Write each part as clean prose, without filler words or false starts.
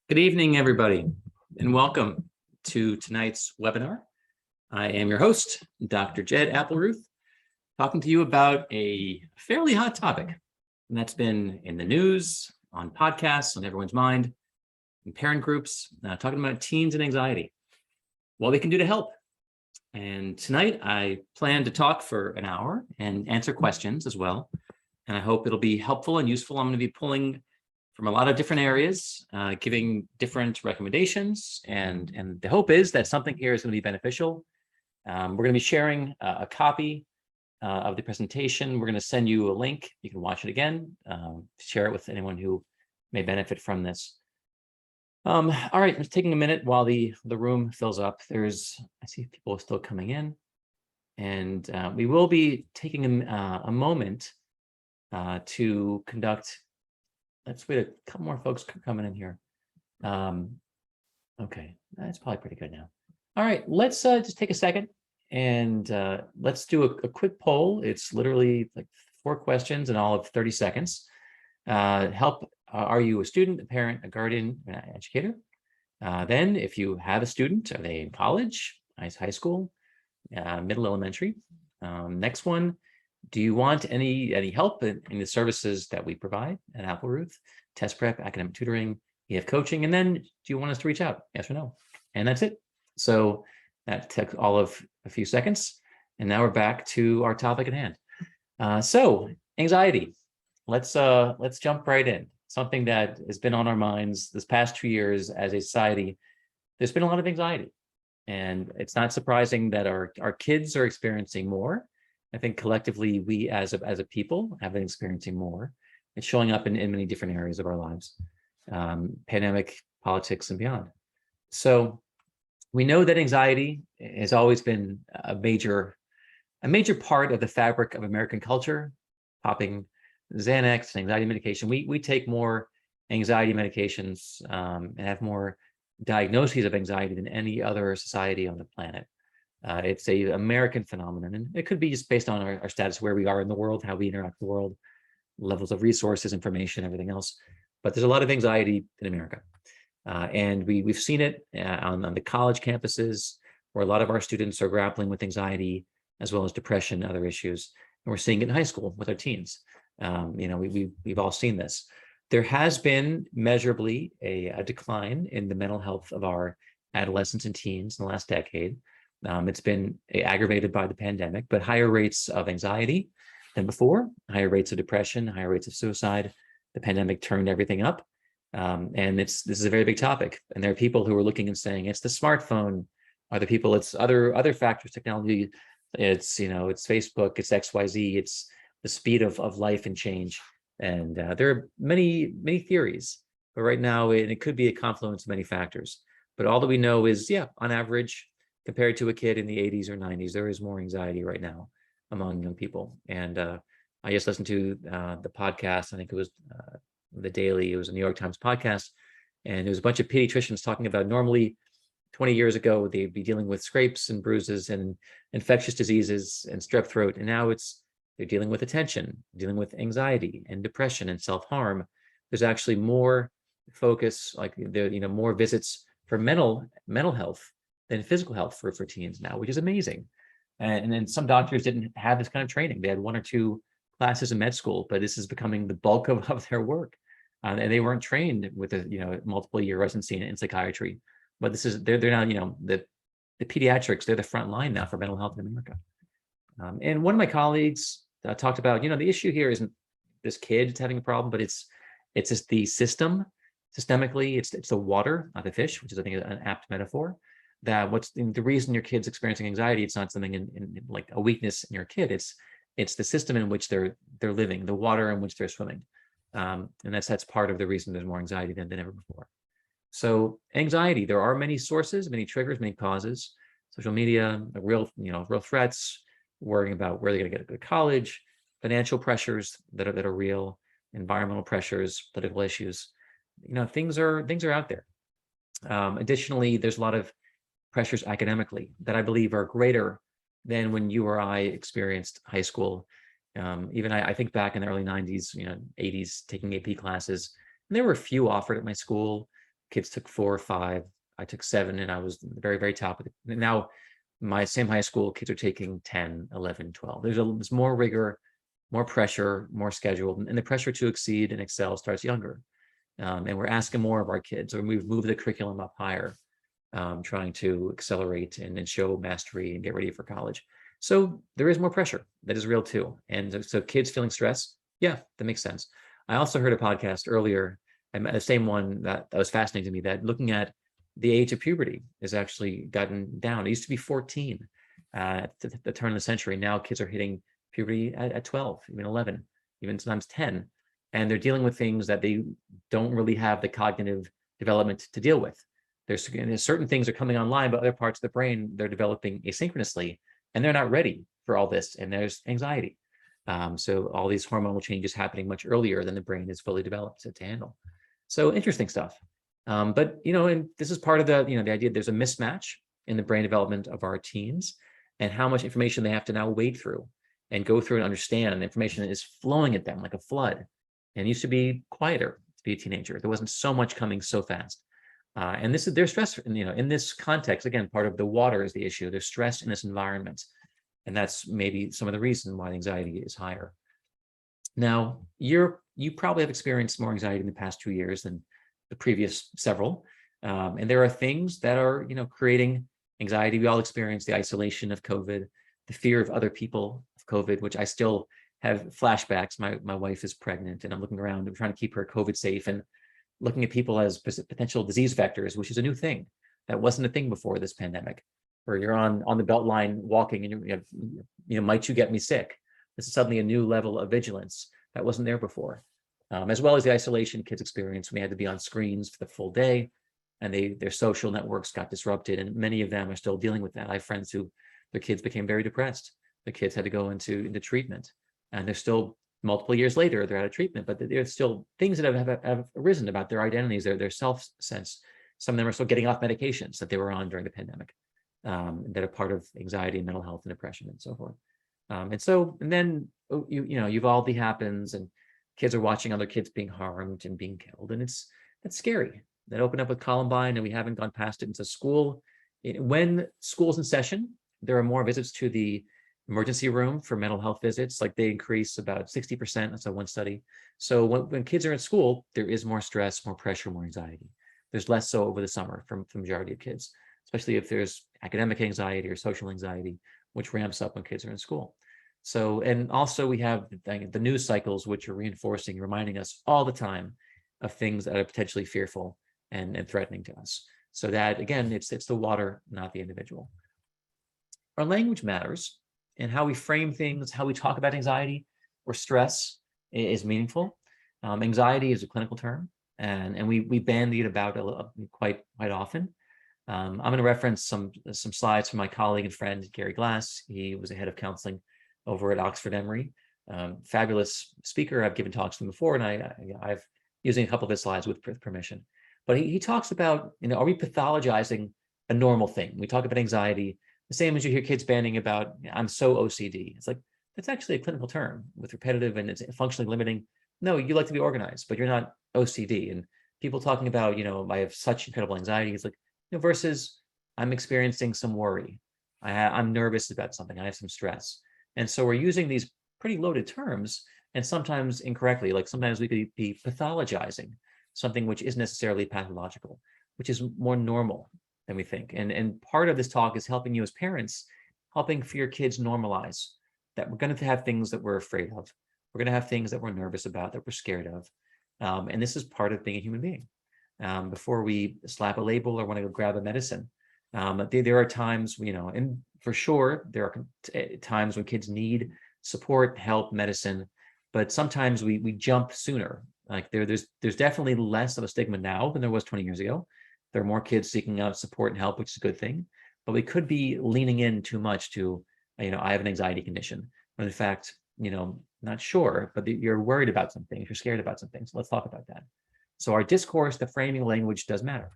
Good evening, everybody, and welcome to tonight's webinar. I am your host, Dr. Jed Applerouth, talking to you about a fairly hot topic, and that's been in the news, on podcasts, on everyone's mind, in parent groups, talking about teens and anxiety, what we can do to help. And tonight, I plan to talk for an hour and answer questions as well, and I hope it'll be helpful and useful. I'm going to be pulling from a lot of different areas, giving different recommendations. And the hope is that something here is going to be beneficial. We're going to be sharing a copy of the presentation. We're going to send you a link. You can watch it again, share it with anyone who may benefit from this. All right, I'm just taking a minute while the room fills up. I see people still coming in. And we will be taking a moment to conduct. Let's wait a couple more folks coming in here. Okay, that's probably pretty good now. All right, let's just take a second and let's do a quick poll. It's literally like 4 questions in all of 30 seconds. Are you a student, a parent, a guardian, an educator? Then if you have a student, are they in college, high school, middle elementary? Next one. Do you want any help in the services that we provide at Applerouth? Test prep, academic tutoring, EF coaching, and then do you want us to reach out? Yes or no? And that's it. So that took all of a few seconds, and now we're back to our topic at hand. So anxiety. Let's jump right in. Something that has been on our minds this past 2 years as a society. There's been a lot of anxiety, and it's not surprising that our kids are experiencing more. I think collectively, we as a people have been experiencing more. It's showing up in many different areas of our lives, pandemic, politics, and beyond. So we know that anxiety has always been a major part of the fabric of American culture. Popping Xanax and anxiety medication. We take more anxiety medications and have more diagnoses of anxiety than any other society on the planet. It's a American phenomenon, and it could be just based on our status, where we are in the world, how we interact with the world, levels of resources, information, everything else. But there's a lot of anxiety in America. And we've seen it on the college campuses, where a lot of our students are grappling with anxiety, as well as depression, other issues. And we're seeing it in high school with our teens. We've all seen this. There has been measurably a decline in the mental health of our adolescents and teens in the last decade. It's been aggravated by the pandemic, but higher rates of anxiety than before, higher rates of depression, higher rates of suicide. The pandemic turned everything up. And this is a very big topic. And there are people who are looking and saying, it's the smartphone. Other people, it's other factors, technology. It's Facebook, it's XYZ, it's the speed of life and change. And there are many theories, but right now it could be a confluence of many factors. But all that we know is, on average, compared to a kid in the 80s or 90s, there is more anxiety right now among young people. And I just listened to the podcast. I think it was The Daily. It was a New York Times podcast. And it was a bunch of pediatricians talking about normally 20 years ago, they'd be dealing with scrapes and bruises and infectious diseases and strep throat. And now they're dealing with attention, dealing with anxiety and depression and self-harm. There's actually more focus, more visits for mental health than physical health for teens now, which is amazing. And then some doctors didn't have this kind of training. They had 1 or 2 classes in med school, but this is becoming the bulk of their work. And they weren't trained with a multiple year residency in psychiatry. But they're now, the pediatrics, they're the front line now for mental health in America. And one of my colleagues talked about, the issue here isn't this kid having a problem, but it's just the system. Systemically, it's the water, not the fish, which is, I think, an apt metaphor. That the reason your kid's experiencing anxiety, it's not something in like a weakness in your kid. It's the system in which they're living, the water in which they're swimming. And that's part of the reason there's more anxiety than ever before. So anxiety, there are many sources, many triggers, many causes. Social media, real threats, worrying about where they're going to get a good college, financial pressures that are real, environmental pressures, political issues. Things are out there. Additionally, there's a lot of pressures academically that I believe are greater than when you or I experienced high school. Even I think back in the early 90s, 80s, taking AP classes, and there were a few offered at my school. Kids took 4 or 5. I took 7, and I was very, very top of it. Now, my same high school, kids are taking 10, 11, 12. There's more rigor, more pressure, more scheduled, and the pressure to exceed and excel starts younger. And we're asking more of our kids, or we've moved the curriculum up higher, trying to accelerate and show mastery and get ready for college. So there is more pressure that is real too. And so kids feeling stress, yeah, that makes sense. I also heard a podcast earlier, the same one that was fascinating to me, that looking at the age of puberty has actually gotten down. It used to be 14 at the turn of the century. Now kids are hitting puberty at 12, even 11, even sometimes 10. And they're dealing with things that they don't really have the cognitive development to deal with. There's certain things are coming online, but other parts of the brain, they're developing asynchronously, and they're not ready for all this. And there's anxiety. So all these hormonal changes happening much earlier than the brain is fully developed to handle. So interesting stuff. But, and this is part of the idea there's a mismatch in the brain development of our teens and how much information they have to now wade through and go through and understand. The information is flowing at them like a flood. And it used to be quieter to be a teenager. There wasn't so much coming so fast. And this is their stress, in this context, again, part of the water is the issue. There's stress in this environment. And that's maybe some of the reason why the anxiety is higher. Now, you probably have experienced more anxiety in the past 2 years than the previous several. And there are things that are, creating anxiety. We all experience the isolation of COVID, the fear of other people of COVID, which I still have flashbacks. My wife is pregnant, and I'm looking around and trying to keep her COVID safe and looking at people as potential disease vectors, which is a new thing. That wasn't a thing before this pandemic, where you're on the belt line walking and might you get me sick? This is suddenly a new level of vigilance that wasn't there before. As well as the isolation kids experience when they had to be on screens for the full day, and their social networks got disrupted, and many of them are still dealing with that. I have friends who their kids became very depressed. The kids had to go into treatment, and they're still multiple years later, they're out of treatment, but there's still things that have arisen about their identities, their self-sense. Some of them are still getting off medications that they were on during the pandemic, that are part of anxiety and mental health and depression and so forth. And then Uvalde happens, and kids are watching other kids being harmed and being killed, and that's scary. That opened up with Columbine, and we haven't gone past it into school. When school's in session, there are more visits to the emergency room for mental health visits. Like they increase about 60%. That's one study. So when kids are in school, there is more stress, more pressure, more anxiety. There's less so over the summer from the majority of kids, especially if there's academic anxiety or social anxiety, which ramps up when kids are in school. So, and also we have the news cycles, which are reinforcing, reminding us all the time of things that are potentially fearful and threatening to us. So that, again, it's the water, not the individual. Our language matters, and how we frame things, how we talk about anxiety or stress is meaningful. Anxiety is a clinical term, and we bandy it about quite often. I'm going to reference some slides from my colleague and friend, Gary Glass. He was the head of counseling over at Oxford Emory. Fabulous speaker. I've given talks to him before, and I've using a couple of his slides with permission. But he talks about, are we pathologizing a normal thing? We talk about anxiety, the same as you hear kids banding about, I'm so OCD. It's like, that's actually a clinical term with repetitive and it's functionally limiting. No, you like to be organized, but you're not OCD. And people talking about, I have such incredible anxiety. It's like, versus I'm experiencing some worry. I'm nervous about something. I have some stress. And so we're using these pretty loaded terms, and sometimes incorrectly. Like sometimes we could be pathologizing something which isn't necessarily pathological, which is more normal than we think. And part of this talk is helping you as parents, helping for your kids normalize that we're going to have things that we're afraid of. We're going to have things that we're nervous about, that we're scared of. And this is part of being a human being. Before we slap a label or want to go grab a medicine, there are times, and for sure, there are times when kids need support, help, medicine, but sometimes we jump sooner. Like there's definitely less of a stigma now than there was 20 years ago. There are more kids seeking out support and help, which is a good thing, but we could be leaning in too much to, I have an anxiety condition, when in fact, not sure, but you're worried about something, if you're scared about something. So let's talk about that. So our discourse, the framing language does matter.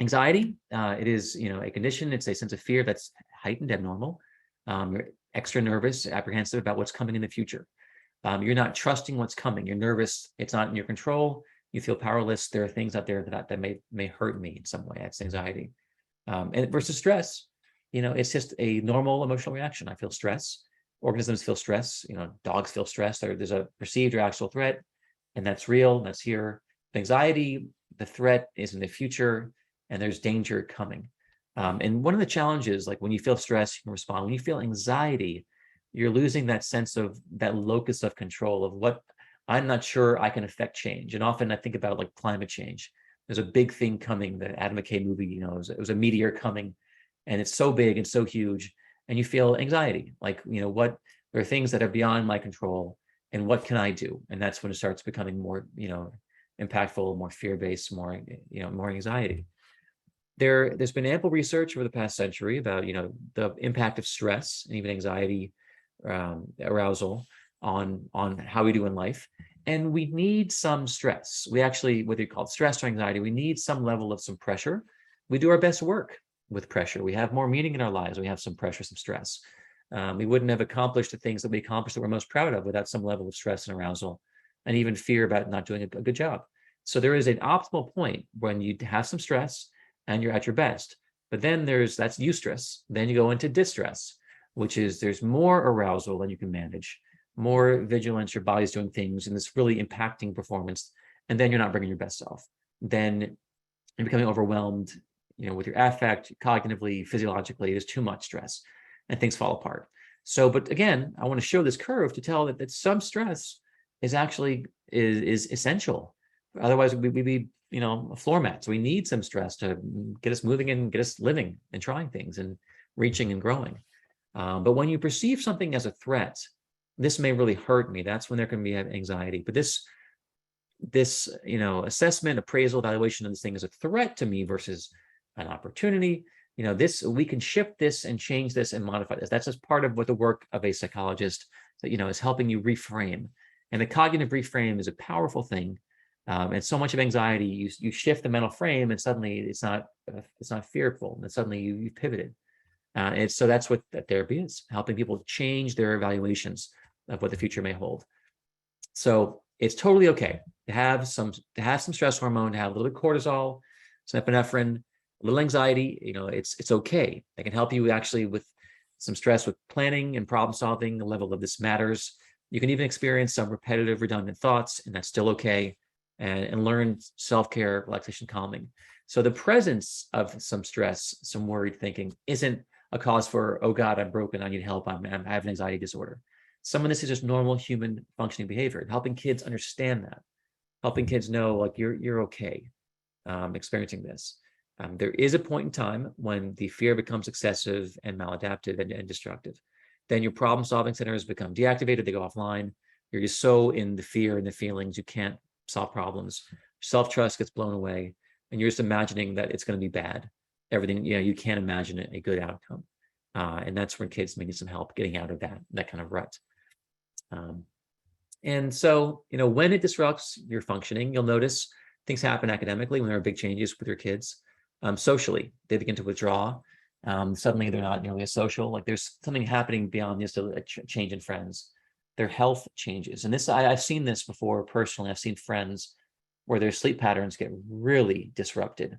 Anxiety, it is, a condition. It's a sense of fear that's heightened, abnormal. You're extra nervous, apprehensive about what's coming in the future. You're not trusting what's coming. You're nervous. It's not in your control. You feel powerless. There are things out there that may hurt me in some way. That's anxiety. And versus stress, it's just a normal emotional reaction. I feel stress. Organisms feel stress. Dogs feel stress. There's a perceived or actual threat, and that's real. That's here. Anxiety, the threat is in the future, and there's danger coming. And one of the challenges, like when you feel stress, you can respond. When you feel anxiety, you're losing that sense of that locus of control of what I'm not sure I can affect change. And often I think about like climate change. There's a big thing coming. The Adam McKay movie, it was a meteor coming, and it's so big and so huge, and you feel anxiety. Like, what there are things that are beyond my control, and what can I do? And that's when it starts becoming more, impactful, more fear-based, more, more anxiety. There's been ample research over the past century about, the impact of stress and even anxiety, arousal on how we do in life. And we need some stress. We actually, whether you call it stress or anxiety, we need some level of some pressure. We do our best work with pressure. We have more meaning in our lives. We have some pressure, some stress. We wouldn't have accomplished the things that we accomplished that we're most proud of without some level of stress and arousal, and even fear about not doing a good job. So there is an optimal point when you have some stress and you're at your best. But then that's eustress. Then you go into distress, which is there's more arousal than you can manage, more vigilance, your body's doing things, and it's really impacting performance. And then you're not bringing your best self. Then you're becoming overwhelmed, with your affect, cognitively, physiologically. There's too much stress and things fall apart. So, but again, I want to show this curve to tell that some stress is actually is essential. Otherwise, we'd be, a floor mat. So we need some stress to get us moving and get us living and trying things and reaching and growing. But when you perceive something as a threat, this may really hurt me. That's when there can be anxiety. But this assessment, appraisal, evaluation of this thing as a threat to me versus an opportunity, we can shift this and change this and modify this. That's just part of what the work of a psychologist that, is helping you reframe. And the cognitive reframe is a powerful thing. And so much of anxiety, you shift the mental frame, and suddenly it's not fearful, and suddenly you pivoted. And so that's what that therapy is, helping people change their evaluations of what the future may hold. So it's totally okay to have some stress hormone, to have a little bit of cortisol, some epinephrine, a little anxiety. It's okay. It can help you actually with some stress with planning and problem solving. The level of this matters. You can even experience some repetitive, redundant thoughts, and that's still okay. And learn self-care, relaxation, calming. So the presence of some stress, some worried thinking isn't a cause for, oh God, I'm broken, I need help, I have an anxiety disorder. Some of this is just normal human functioning behavior, helping kids understand that, helping kids know, like, you're okay experiencing this. There is a point in time when the fear becomes excessive and maladaptive and destructive. Then your problem-solving centers become deactivated, they go offline. You're just so in the fear and the feelings, you can't solve problems. Self-trust gets blown away, and you're just imagining that it's going to be bad. Everything, you can't imagine a good outcome. And that's when kids may need some help getting out of that kind of rut. And so, when it disrupts your functioning, you'll notice things happen academically when there are big changes with your kids. Socially, they begin to withdraw. Suddenly they're not nearly as social. Like there's something happening beyond just a change in friends. Their health changes. And this, I've seen this before personally. I've seen friends where their sleep patterns get really disrupted.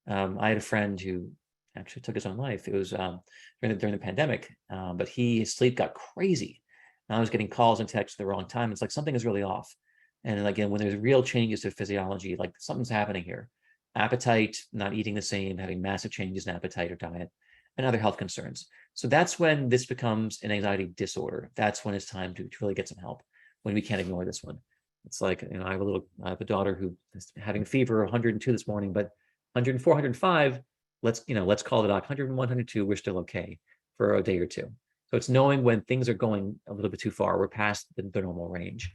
I had a friend who actually took his own life. It was during the pandemic, but his sleep got crazy. And I was getting calls and texts at the wrong time. It's like something is really off. And again, when there's real changes to physiology, like something's happening here. Appetite, not eating the same, having massive changes in appetite or diet, and other health concerns. So that's when this becomes an anxiety disorder. That's when it's time to really get some help, when we can't ignore this one. It's like, I have a daughter who is having a fever, 102 this morning, but 104, 105, let's call the doc, 101, 102, we're still okay for a day or two. So it's knowing when things are going a little bit too far, we're past the normal range.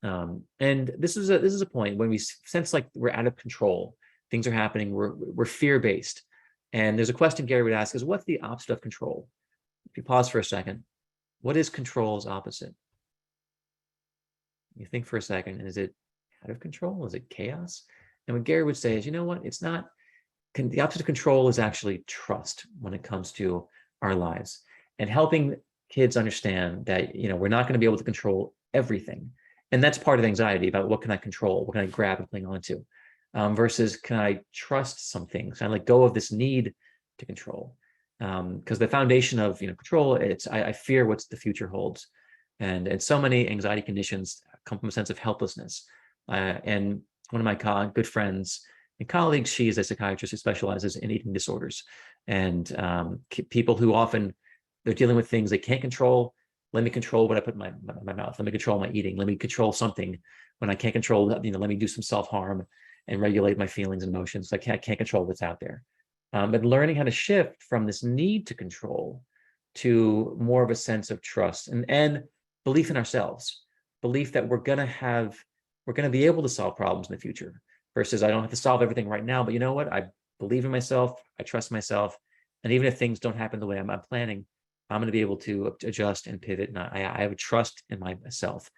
And this is a point when we sense like we're out of control, things are happening, we're fear-based. And there's a question Gary would ask is, what's the opposite of control? If you pause for a second, what is control's opposite? You think for a second, and is it out of control? Is it chaos? And what Gary would say is, you know what? It's not, the opposite of control is actually trust when it comes to our lives, and helping kids understand that, we're not going to be able to control everything. And that's part of anxiety about what can I control? What can I grab and cling on to? Versus can I trust some things? Can I let go of this need to control? Because the foundation of control, it's I fear what the future holds. And so many anxiety conditions come from a sense of helplessness. And one of my good friends and colleagues, she is a psychiatrist who specializes in eating disorders. And people who often, they're dealing with things they can't control. Let me control what I put in my mouth. Let me control my eating. Let me control something when I can't control, let me do some self-harm and regulate my feelings and emotions. I can't control what's out there. But learning how to shift from this need to control to more of a sense of trust and belief in ourselves, belief that we're going to be able to solve problems in the future versus I don't have to solve everything right now, but you know what? I believe in myself. I trust myself. And even if things don't happen the way I'm planning, I'm going to be able to adjust and pivot. And I have a trust in myself.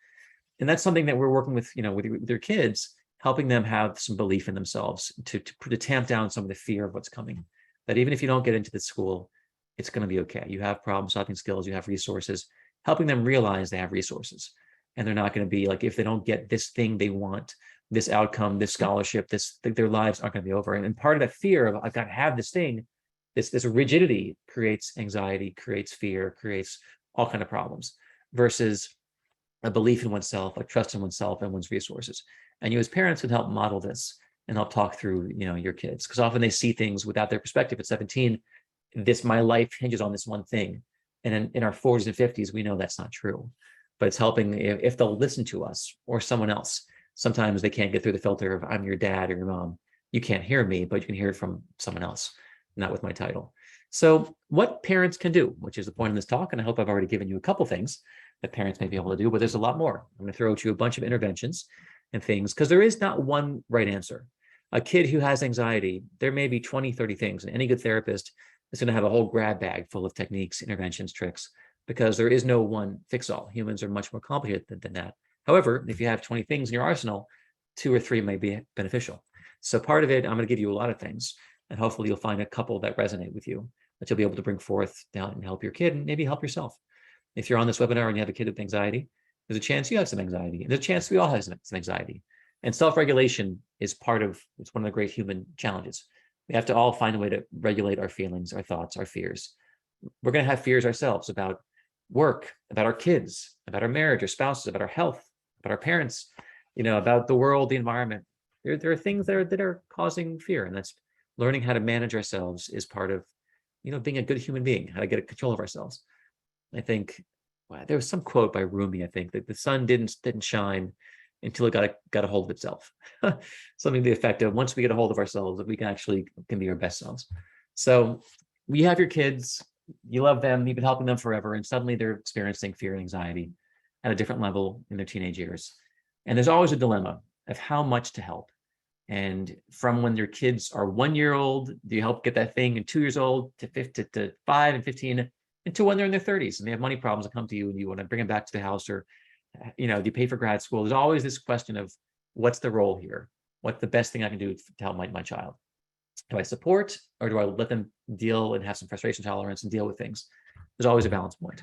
And that's something that we're working with, with your kids, helping them have some belief in themselves to tamp down some of the fear of what's coming. That even if you don't get into the school, it's going to be okay. You have problem solving skills, you have resources, helping them realize they have resources. And they're not going to be like, if they don't get this thing they want, this outcome, this scholarship, their lives aren't going to be over. And part of that fear of I've got to have this thing, this rigidity creates anxiety, creates fear, creates all kind of problems versus a belief in oneself, a trust in oneself and one's resources. And you as parents can help model this and help talk through, your kids, because often they see things without their perspective. At 17, my life hinges on this one thing. And in our 40s and 50s, we know that's not true. But it's helping if they'll listen to us or someone else. Sometimes they can't get through the filter of I'm your dad or your mom. You can't hear me, but you can hear it from someone else, not with my title. So what parents can do, which is the point of this talk, and I hope I've already given you a couple things that parents may be able to do, but there's a lot more. I'm going to throw at you a bunch of interventions and things because there is not one right answer. A kid who has anxiety, there may be 20, 30 things, and any good therapist is going to have a whole grab bag full of techniques, interventions, tricks, because there is no one fix-all. Humans are much more complicated than that. However, if you have 20 things in your arsenal, 2 or 3 may be beneficial. So part of it, I'm going to give you a lot of things, and hopefully you'll find a couple that resonate with you, that you'll be able to bring forth down and help your kid and maybe help yourself. If you're on this webinar and you have a kid with anxiety, there's a chance you have some anxiety. And there's a chance we all have some anxiety. And self-regulation is it's one of the great human challenges. We have to all find a way to regulate our feelings, our thoughts, our fears. We're going to have fears ourselves about work, about our kids, about our marriage, our spouses, about our health, about our parents, about the world, the environment. There are things that are causing fear, and that's learning how to manage ourselves is part of, being a good human being, how to get control of ourselves. I think there was some quote by Rumi, I think, that the sun didn't shine until it got a hold of itself. Something to the effect of once we get a hold of ourselves, we can be our best selves. So you have your kids, you love them, you've been helping them forever, and suddenly they're experiencing fear and anxiety at a different level in their teenage years. And there's always a dilemma of how much to help. And from when your kids are 1 year old, do you help get that thing, and 2 years old to 5 and 15, into when they're in their 30s and they have money problems that come to you and you want to bring them back to the house, or do you pay for grad school? There's always this question of what's the role here? What's the best thing I can do to help my child? Do I support, or do I let them deal and have some frustration tolerance and deal with things? There's always a balance point.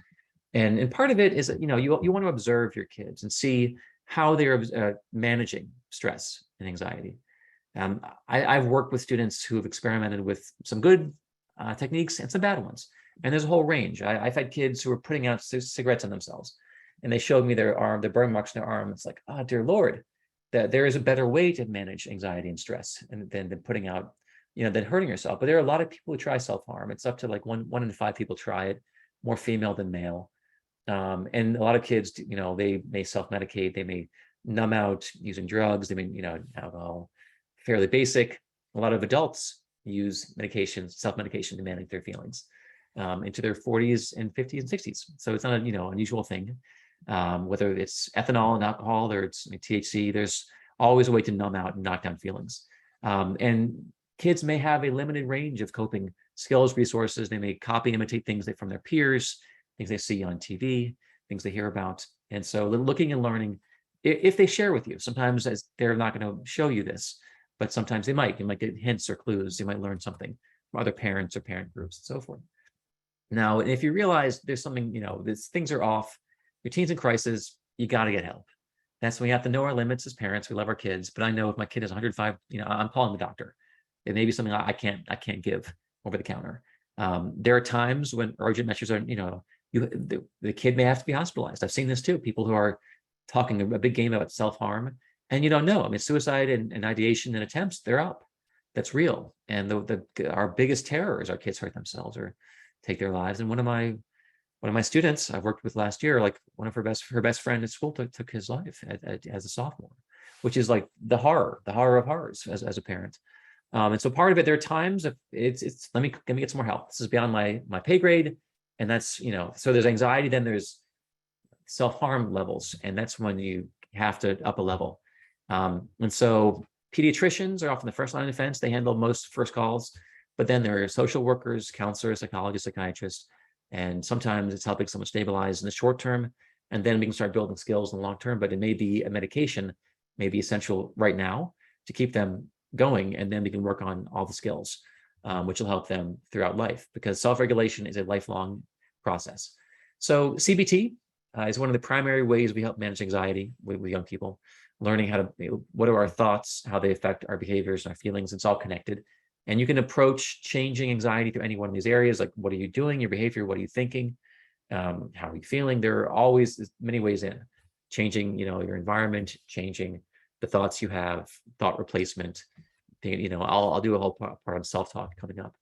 And part of it is that, you want to observe your kids and see how they're managing stress and anxiety. I've worked with students who have experimented with some good techniques and some bad ones. And there's a whole range. I've had kids who were putting out cigarettes on themselves, and they showed me their burn marks in their arm. It's like, oh, dear Lord, that there is a better way to manage anxiety and stress than putting out, than hurting yourself. But there are a lot of people who try self-harm. It's up to like one in 5 people try it, more female than male. And a lot of kids, they may self-medicate, they may numb out using drugs, they may, alcohol, fairly basic. A lot of adults use medication, self-medication to manage their feelings. Into their 40s and 50s and 60s. So it's not an unusual thing. Whether it's ethanol and alcohol or it's THC, there's always a way to numb out and knock down feelings. And kids may have a limited range of coping skills, resources. They may copy and imitate things from their peers, things they see on TV, things they hear about. And so looking and learning, if they share with you, sometimes they're not going to show you this, but sometimes they might. You might get hints or clues. You might learn something from other parents or parent groups and so forth. Now, if you realize there's something, things are off, your teen's in crisis, you got to get help. That's when we have to know our limits as parents. We love our kids, but I know if my kid is 105, I'm calling the doctor. It may be something I can't give over the counter. There are times when urgent measures are, the kid may have to be hospitalized. I've seen this too. People who are talking a big game about self-harm, and you don't know. I mean, suicide and ideation and attempts, they're up. That's real. And our biggest terror is our kids hurt themselves or take their lives. And one of my students I've worked with last year, like one of her best friend at school took his life as a sophomore, which is like the horror of horrors as a parent. And so part of it, there are times if it's let me get some more help. This is beyond my pay grade, and that's so there's anxiety, then there's self-harm levels, and that's when you have to up a level. And so pediatricians are often the first line of defense. They handle most first calls, but then there are social workers, counselors, psychologists, psychiatrists, and sometimes it's helping someone stabilize in the short term, and then we can start building skills in the long term. But it may be a medication, may be essential right now to keep them going, and then we can work on all the skills, which will help them throughout life, because self-regulation is a lifelong process. So CBT is one of the primary ways we help manage anxiety with young people, learning how to, what are our thoughts, how they affect our behaviors and our feelings. It's all connected. And you can approach changing anxiety through any one of these areas, like what are you doing, your behavior, what are you thinking, how are you feeling? There are always many ways in changing, your environment, changing the thoughts you have, thought replacement. I'll do a whole part on self-talk coming up.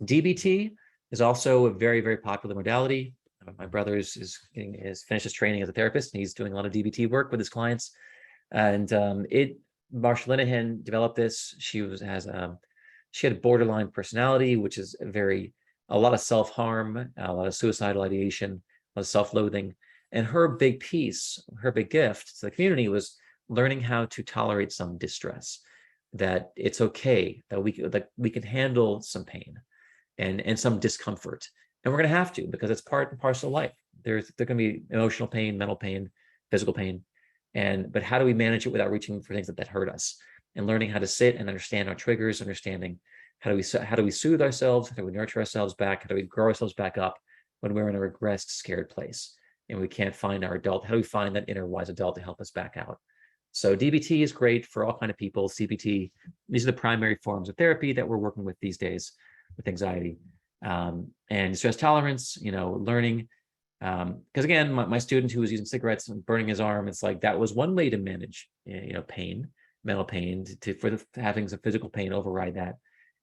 DBT is also a very, very popular modality. My brother is finished his training as a therapist, and he's doing a lot of DBT work with his clients. And Marsha Linehan developed this. She had a borderline personality, which is a lot of self-harm, a lot of suicidal ideation, a lot of self-loathing. And her big gift to the community was learning how to tolerate some distress, that it's okay, that we can handle some pain and some discomfort. And we're going to have to, because it's part and parcel of life. There can be emotional pain, mental pain, physical pain. But how do we manage it without reaching for things that hurt us? And learning how to sit and understand our triggers, understanding how do we soothe ourselves, how do we nurture ourselves back, how do we grow ourselves back up when we're in a regressed, scared place and we can't find our adult. How do we find that inner wise adult to help us back out? So DBT is great for all kinds of people. CBT, these are the primary forms of therapy that we're working with these days with anxiety. And stress tolerance, learning, because again, my student who was using cigarettes and burning his arm, it's like that was one way to manage, pain, mental pain, for having some physical pain override that,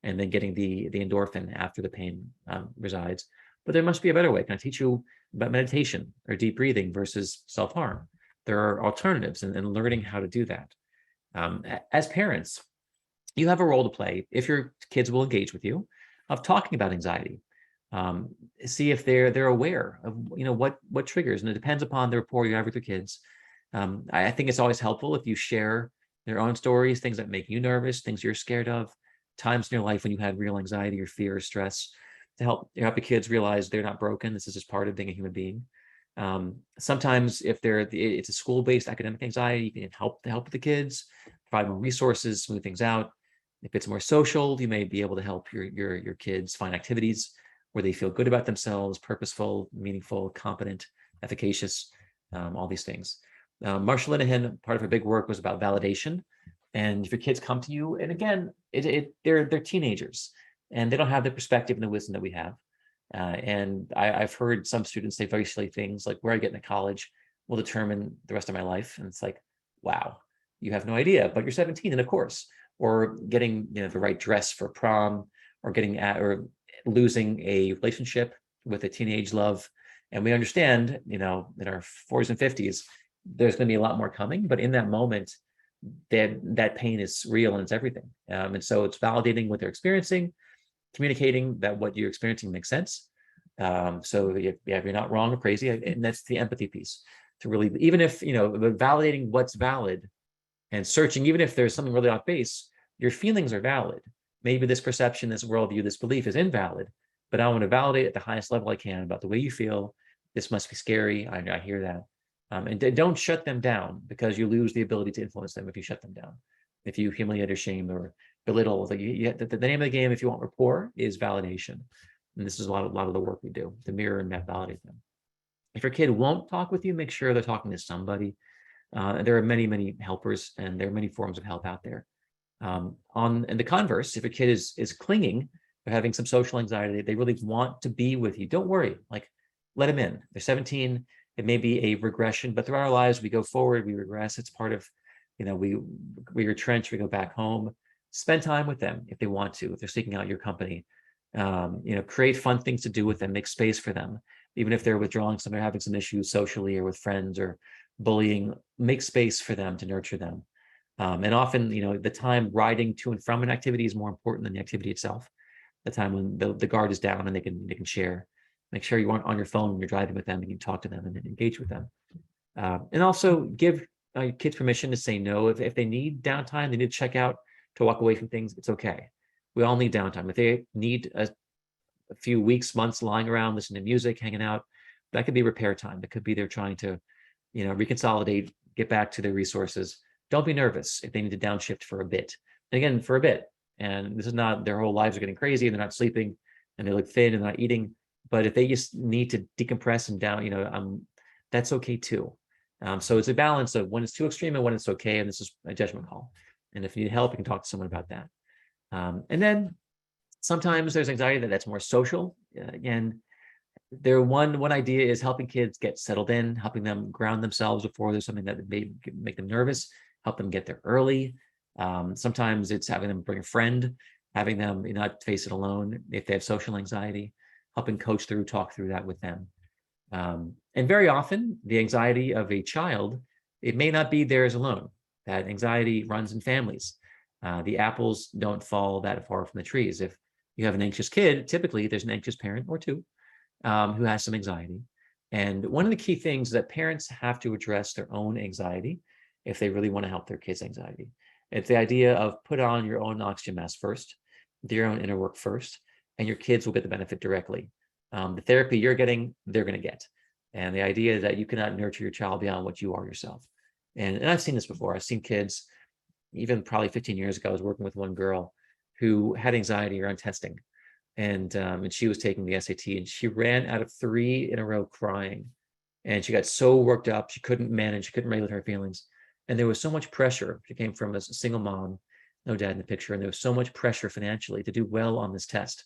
and then getting the endorphin after the pain resides. But there must be a better way. Can I teach you about meditation or deep breathing versus self-harm? There are alternatives, and learning how to do that. As parents, you have a role to play, if your kids will engage with you, of talking about anxiety. See if they're aware of what triggers, and it depends upon the rapport you have with your kids. I think it's always helpful if you share their own stories, things that make you nervous, things you're scared of, times in your life when you had real anxiety or fear or stress, to help the kids realize they're not broken. This is just part of being a human being. Sometimes if it's a school-based academic anxiety, you can help the kids, provide more resources, smooth things out. If it's more social, you may be able to help your kids find activities where they feel good about themselves, purposeful, meaningful, competent, efficacious, all these things. Marsha Linehan, part of her big work was about validation. And if your kids come to you, and again, they're teenagers, and they don't have the perspective and the wisdom that we have. And I've heard some students say very silly things like, where I get into college will determine the rest of my life. And it's like, wow, you have no idea, but you're 17, and of course. Or getting the right dress for prom, or or losing a relationship with a teenage love. And we understand, in our 40s and 50s, there's going to be a lot more coming, but in that moment, that pain is real and it's everything. And so it's validating what they're experiencing, communicating that what you're experiencing makes sense. So you're not wrong or crazy. And that's the empathy piece, to really, even if, validating what's valid and searching, even if there's something really off base, your feelings are valid. Maybe this perception, this worldview, this belief is invalid, but I want to validate at the highest level I can about the way you feel. This must be scary. I hear that. And don't shut them down, because you lose the ability to influence them if you shut them down. If you humiliate or shame or belittle, the name of the game, if you want rapport, is validation. And this is a lot of the work we do to mirror and validate them. If your kid won't talk with you, make sure they're talking to somebody. There are many, many helpers, and there are many forms of help out there. And the converse, if a kid is clinging, they're having some social anxiety, they really want to be with you, don't worry, like, let them in. They're 17. It may be a regression, but throughout our lives, we go forward, we regress. It's part of, we retrench, we go back home. Spend time with them if they want to, if they're seeking out your company. Create fun things to do with them, make space for them. Even if they're withdrawing, they're having some issues socially or with friends or bullying, make space for them to nurture them. And often, the time riding to and from an activity is more important than the activity itself. The time when the guard is down and they can share. Make sure you aren't on your phone when you're driving with them, and you talk to them and engage with them. And also give kids permission to say no. If they need downtime, they need to check out, to walk away from things, it's okay. We all need downtime. If they need a few weeks, months lying around, listening to music, hanging out, that could be repair time. That could be they're trying to, reconsolidate, get back to their resources. Don't be nervous if they need to downshift for a bit. And again, for a bit. And this is not their whole lives are getting crazy and they're not sleeping and they look thin and not eating. But if they just need to decompress and down, that's okay too. So it's a balance of when it's too extreme and when it's okay. And this is a judgment call. And if you need help, you can talk to someone about that. And then sometimes there's anxiety that's more social. Again, one idea is helping kids get settled in, helping them ground themselves before there's something that may make them nervous, help them get there early. Sometimes it's having them bring a friend, having them not face it alone if they have social anxiety, helping coach through, talk through that with them. And very often the anxiety of a child, it may not be theirs alone. That anxiety runs in families. The apples don't fall that far from the trees. If you have an anxious kid, typically there's an anxious parent or two who has some anxiety. And one of the key things is that parents have to address their own anxiety if they really want to help their kids' anxiety. It's the idea of put on your own oxygen mask first, do your own inner work first, and your kids will get the benefit directly. The therapy you're getting, they're going to get. And the idea is that you cannot nurture your child beyond what you are yourself. And I've seen this before. I've seen kids, even probably 15 years ago, I was working with one girl who had anxiety around testing. And she was taking the SAT and she ran out of 3 in a row crying. And she got so worked up, she couldn't manage, she couldn't regulate her feelings. And there was so much pressure. She came from a single mom, no dad in the picture. And there was so much pressure financially to do well on this test.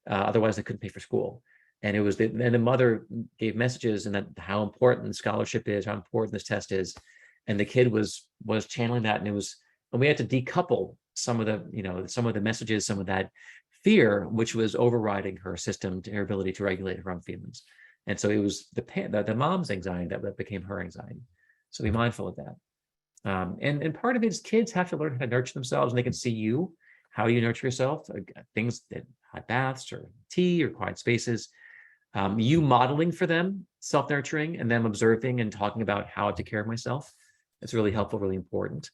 Otherwise, they couldn't pay for school. And the mother gave messages and that how important the scholarship is, how important this test is. And the kid was channeling that. And we had to decouple some of the messages, some of that fear, which was overriding her system, her ability to regulate her own feelings. And so it was the mom's anxiety that became her anxiety. So be mindful of that. And part of it is kids have to learn how to nurture themselves, and they can see you, how you nurture yourself, things that hot baths or tea or quiet spaces, you modeling for them self-nurturing and them observing and talking about how to take care of myself. It's really helpful, really important.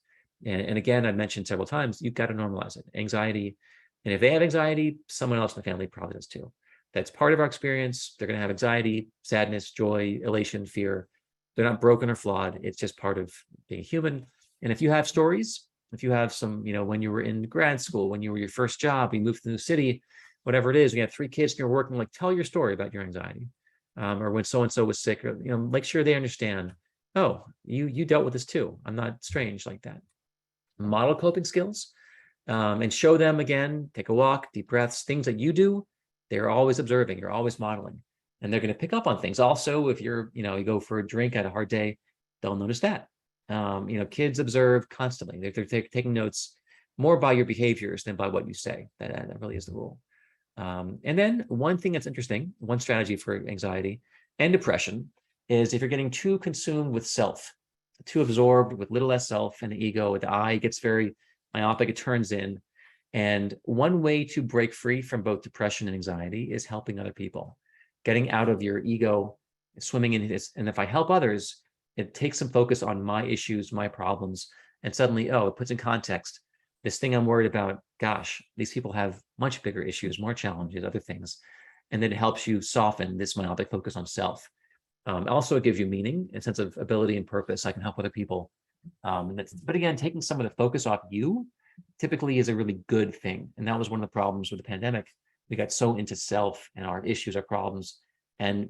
And again, I've mentioned several times, you've got to normalize it. Anxiety. And if they have anxiety, someone else in the family probably does too. That's part of our experience. They're going to have anxiety, sadness, joy, elation, fear. They're not broken or flawed. It's just part of being human. And if you have stories, if you have some, when you were in grad school, when you were your first job, you moved to a new city, whatever it is, you have 3 kids and you're working, like tell your story about your anxiety. Or when so-and-so was sick, or, make sure they understand, oh, you dealt with this too. I'm not strange like that. Model coping skills and show them again, take a walk, deep breaths, things that you do, they're always observing, you're always modeling. And they're going to pick up on things. Also, if you go for a drink at a hard day, they'll notice that. Kids observe constantly. They're taking notes more by your behaviors than by what you say. That really is the rule. And then one thing that's interesting, one strategy for anxiety and depression is if you're getting too consumed with self, too absorbed with little less self and the ego, the I gets very myopic, it turns in. And one way to break free from both depression and anxiety is helping other people. Getting out of your ego, swimming in this. And if I help others, it takes some focus on my issues, my problems. And suddenly, it puts in context this thing I'm worried about. Gosh, these people have much bigger issues, more challenges, other things. And then it helps you soften this myopic focus on self. Also, it gives you meaning, a sense of ability and purpose. I can help other people. But again, taking some of the focus off you typically is a really good thing. And that was one of the problems with the pandemic. We got so into self and our issues, our problems, and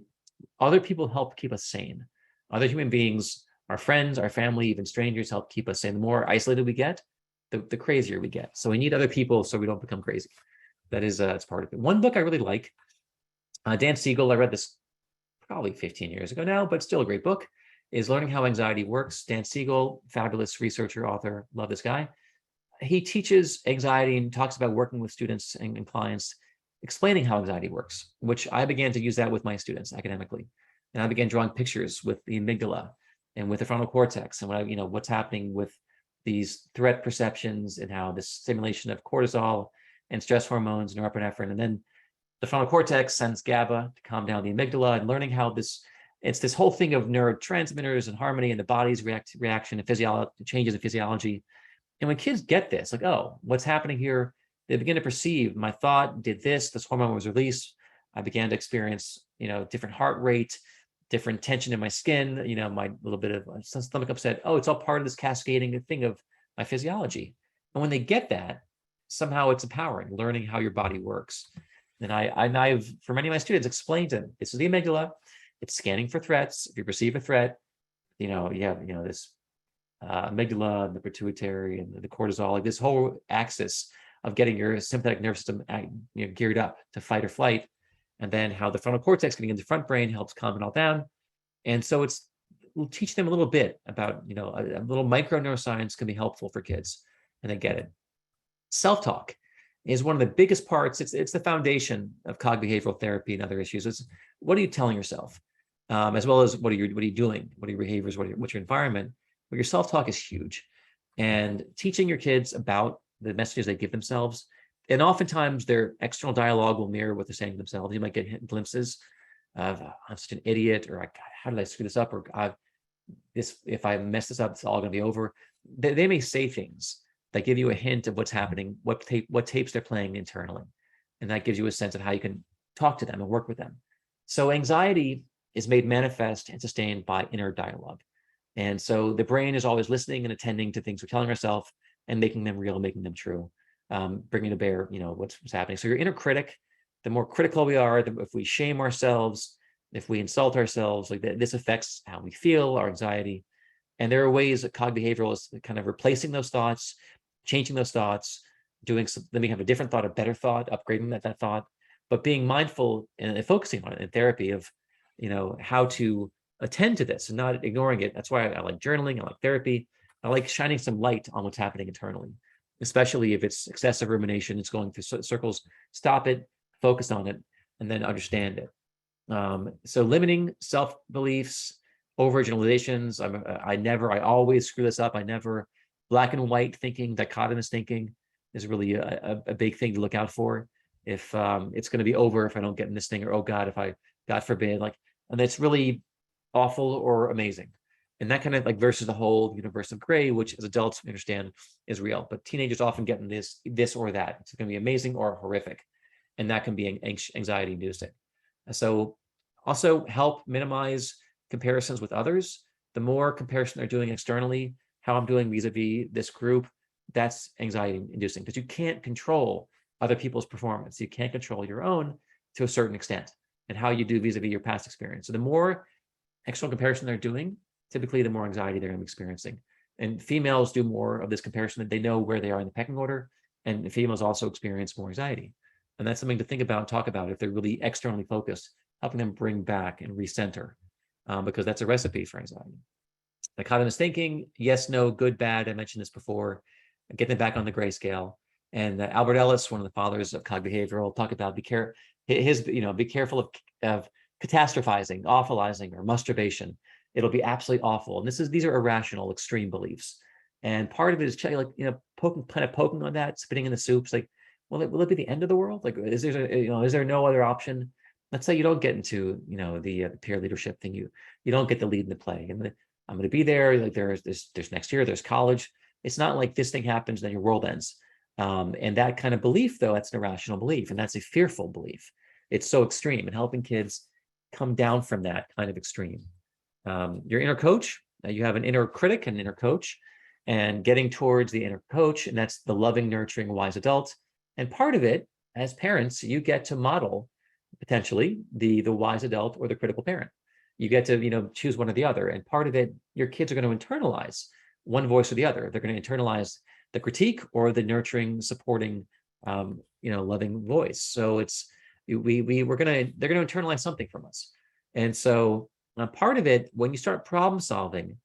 other people help keep us sane. Other human beings Our friends, our family, even strangers help keep us sane. The more isolated we get, the crazier we get. So we need other people so we don't become crazy. That is, it's part of it. One book I really like, Dan Siegel, I read this probably 15 years ago now, but still a great book, is Learning How Anxiety Works. Dan Siegel, fabulous researcher, author, love this guy. He teaches anxiety and talks about working with students and clients, explaining how anxiety works, which I began to use that with my students academically. And I began drawing pictures with the amygdala and with the frontal cortex and what's happening with these threat perceptions and how this stimulation of cortisol and stress hormones, norepinephrine, and then the frontal cortex sends GABA to calm down the amygdala, and learning how it's this whole thing of neurotransmitters and harmony and the body's reaction and physiology, changes in physiology. And when kids get this, like, oh, what's happening here? They begin to perceive my thought did this hormone was released. I began to experience, different heart rate, different tension in my skin, my little bit of stomach upset. Oh, it's all part of this cascading thing of my physiology. And when they get that, somehow it's empowering, learning how your body works. And I've, for many of my students, explained to them, this is the amygdala. It's scanning for threats. If you perceive a threat, you have, this amygdala and the pituitary and the cortisol, like this whole axis of getting your sympathetic nervous system geared up to fight or flight. And then how the frontal cortex getting into the front brain helps calm it all down. And so we'll teach them a little bit about, a little micro neuroscience can be helpful for kids, and they get it. Self-talk is one of the biggest parts. It's the foundation of cognitive behavioral therapy and other issues. It's what are you telling yourself, as well as what are you doing, what are your behaviors, what's your environment. But your self-talk is huge, and teaching your kids about the messages they give themselves. And oftentimes their external dialogue will mirror what they're saying to themselves. You might get glimpses of I'm such an idiot, or how did I screw this up, or if I mess this up, it's all going to be over. They may say things that give you a hint of what's happening, what tapes they're playing internally. And that gives you a sense of how you can talk to them and work with them. So anxiety is made manifest and sustained by inner dialogue. And so the brain is always listening and attending to things we're telling ourselves and making them real, making them true, bringing to bear, what's happening. So your inner critic, the more critical we are, if we shame ourselves, if we insult ourselves, like that, this affects how we feel, our anxiety. And there are ways that cognitive behavioral is kind of replacing those thoughts, changing those thoughts, let me have a different thought, a better thought, upgrading that thought, but being mindful and focusing on it in therapy of, how to attend to this and not ignoring it. That's why I like journaling. I like therapy. I like shining some light on what's happening internally, especially if it's excessive rumination, it's going through circles. Stop it, focus on it, and then understand it. So limiting self-beliefs, overgeneralizations. I always screw this up. Black and white thinking, dichotomous thinking is really a big thing to look out for. If it's going to be over if I don't get in this thing, or, oh God, God forbid, and it's really awful or amazing. And that kind of versus the whole universe of gray, which as adults we understand is real. But teenagers often get in this or that. It's going to be amazing or horrific. And that can be anxiety inducing. So also help minimize comparisons with others. The more comparison they're doing externally, how I'm doing vis-a-vis this group, that's anxiety inducing, because you can't control other people's performance. You can't control your own to a certain extent, and how you do vis-a-vis your past experience. So the more external comparison they're doing, typically the more anxiety they're going to be experiencing. And females do more of this comparison. They know where they are in the pecking order, and females also experience more anxiety. And that's something to think about and talk about if they're really externally focused, helping them bring back and recenter, because that's a recipe for anxiety. Dichotomous thinking, yes, no, good, bad. I mentioned this before. Get them back on the grayscale. And Albert Ellis, one of the fathers of cognitive behavioral, talk about be careful of catastrophizing, awfulizing, or masturbation. It'll be absolutely awful. And these are irrational, extreme beliefs. And part of it is poking on that, spitting in the soup. It's like, will it be the end of the world? Is there no other option? Let's say you don't get into the peer leadership thing. You don't get the lead in the play, and I'm going to be there. There's next year. There's college. It's not like this thing happens, then your world ends. And that kind of belief, though, that's an irrational belief, and that's a fearful belief. It's so extreme, and helping kids come down from that kind of extreme. Your inner coach, you have an inner critic and an inner coach, and getting towards the inner coach, and that's the loving, nurturing, wise adult. And part of it, as parents, you get to model potentially the wise adult or the critical parent. You get to, choose one or the other. And part of it, your kids are going to internalize one voice or the other. They're going to internalize the critique or the nurturing, supporting, loving voice. So they're going to internalize something from us. And so part of it, when you start problem solving,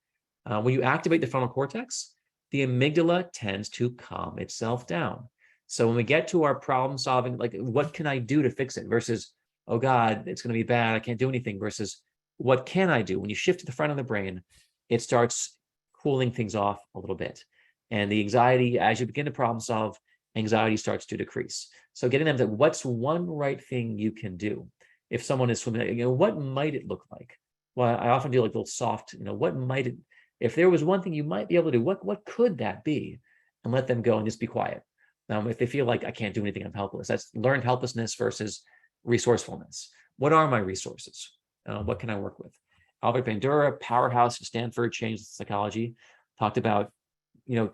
when you activate the frontal cortex, the amygdala tends to calm itself down. So when we get to our problem solving, like, what can I do to fix it versus, oh God, it's going to be bad, I can't do anything, versus what can I do? When you shift to the front of the brain, it starts cooling things off a little bit. And the anxiety, as you begin to problem solve, anxiety starts to decrease. So getting them to, what's one right thing you can do? If someone is swimming, what might it look like? Well, I often do like little soft, what might it, if there was one thing you might be able to do, what could that be? And let them go and just be quiet. If they feel like I can't do anything, I'm helpless. That's learned helplessness versus resourcefulness. What are my resources? What can I work with? Albert Bandura, powerhouse at Stanford, changed psychology, talked about,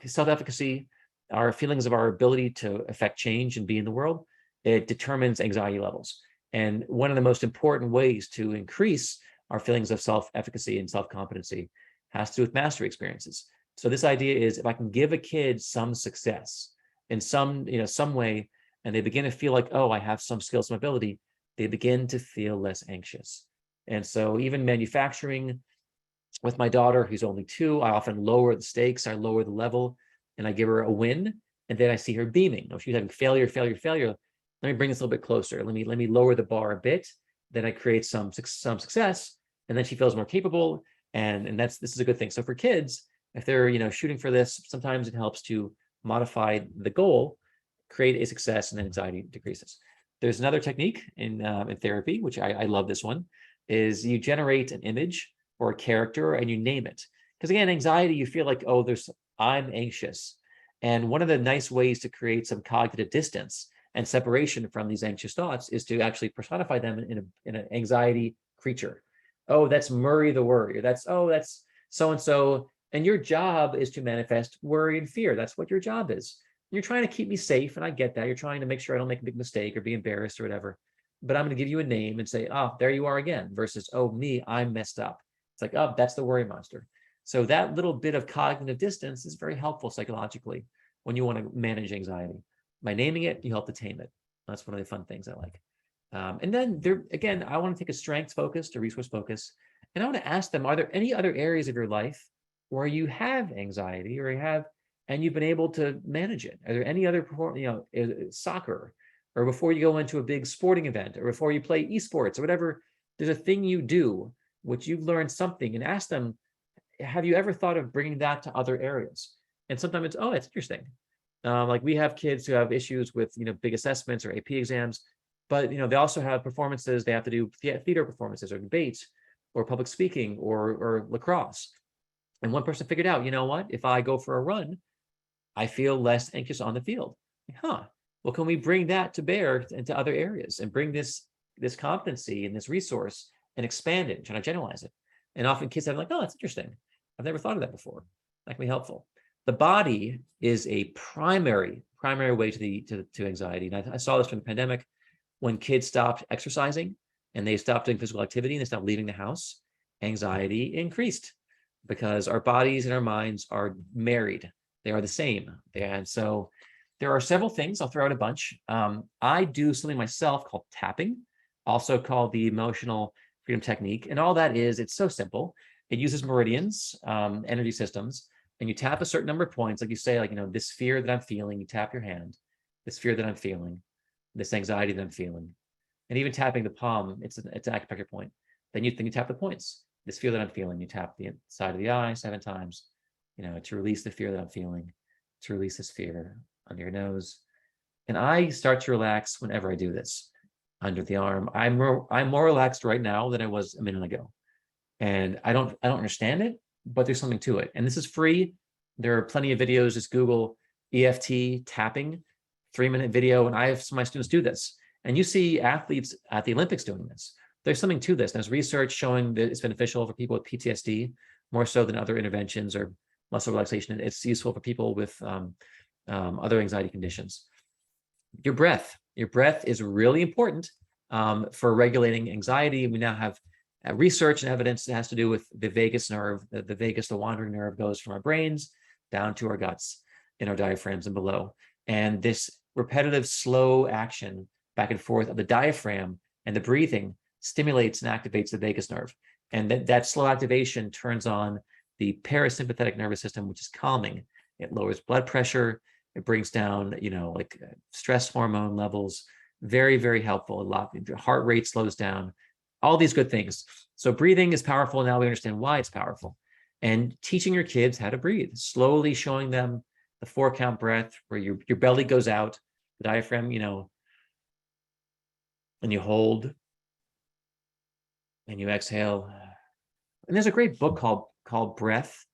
self-efficacy, our feelings of our ability to affect change and be in the world. It determines anxiety levels. And one of the most important ways to increase our feelings of self-efficacy and self-competency has to do with mastery experiences. So this idea is, if I can give a kid some success in some way, and they begin to feel like, oh, I have some skill, some ability, they begin to feel less anxious. And so even manufacturing, with my daughter, who's only 2, I often lower the stakes, I lower the level, and I give her a win, and then I see her beaming. If she's having failure, let me bring this a little bit closer. Let me lower the bar a bit. Then I create some success, and then she feels more capable, and this is a good thing. So for kids, if they're shooting for this, sometimes it helps to modify the goal, create a success, and then anxiety decreases. There's another technique in therapy, which I love this one, is you generate an image or a character and you name it. Because again, anxiety, you feel like, oh, I'm anxious. And one of the nice ways to create some cognitive distance and separation from these anxious thoughts is to actually personify them in an anxiety creature. Oh, that's Murray the worrier. That's so-and-so. And your job is to manifest worry and fear. That's what your job is. You're trying to keep me safe, and I get that. You're trying to make sure I don't make a big mistake or be embarrassed or whatever. But I'm going to give you a name and say, oh, there you are again, versus, oh, me, I'm messed up. It's like, oh, that's the worry monster. So that little bit of cognitive distance is very helpful psychologically when you want to manage anxiety. By naming it, you help to tame it. That's one of the fun things I like. And then again, I want to take a strengths focus to resource focus. And I want to ask them, are there any other areas of your life where you have anxiety and you've been able to manage it? Are there any other, soccer, or before you go into a big sporting event, or before you play esports or whatever, there's a thing you do which you've learned something, and ask them, have you ever thought of bringing that to other areas? And sometimes it's, oh, it's interesting. Like we have kids who have issues with, big assessments or AP exams, but, they also have performances. They have to do theater performances or debates or public speaking or lacrosse. And one person figured out, what, if I go for a run, I feel less anxious on the field. Well, can we bring that to bear into other areas and bring this competency and this resource and expand it and try to generalize it? And often kids have like, oh, that's interesting. I've never thought of that before. That can be helpful. The body is a primary way to anxiety. And I saw this from the pandemic when kids stopped exercising and they stopped doing physical activity and they stopped leaving the house. Anxiety increased because our bodies and our minds are married. They are the same. And so there are several things. I'll throw out a bunch. I do something myself called tapping, also called the emotional freedom technique. And all that is, it's so simple. It uses meridians, energy systems, and you tap a certain number of points. Like you say, this fear that I'm feeling, you tap your hand, this fear that I'm feeling, this anxiety that I'm feeling. And even tapping the palm, it's an acupuncture point. Then you tap the points. This fear that I'm feeling, you tap the side of the eye 7 times, to release the fear that I'm feeling, to release this fear under your nose. And I start to relax whenever I do this. Under the arm, I'm more relaxed right now than I was a minute ago. And I don't understand it, but there's something to it. And this is free. There are plenty of videos. Just Google EFT tapping, 3-minute video. And I have some of my students do this. And you see athletes at the Olympics doing this. There's something to this. There's research showing that it's beneficial for people with PTSD, more so than other interventions or muscle relaxation. It's useful for people with other anxiety conditions. Your breath is really important for regulating anxiety. We now have research and evidence that has to do with the vagus nerve. The wandering nerve, goes from our brains down to our guts, in our diaphragms and below. And this repetitive, slow action back and forth of the diaphragm and the breathing stimulates and activates the vagus nerve. And that slow activation turns on the parasympathetic nervous system, which is calming. It lowers blood pressure. It brings down, like stress hormone levels. Very, very helpful. A lot. Your heart rate slows down. All these good things. So breathing is powerful. Now we understand why it's powerful. And teaching your kids how to breathe, slowly showing them the 4-count breath, where your belly goes out, the diaphragm, and you hold and you exhale. And there's a great book called Breath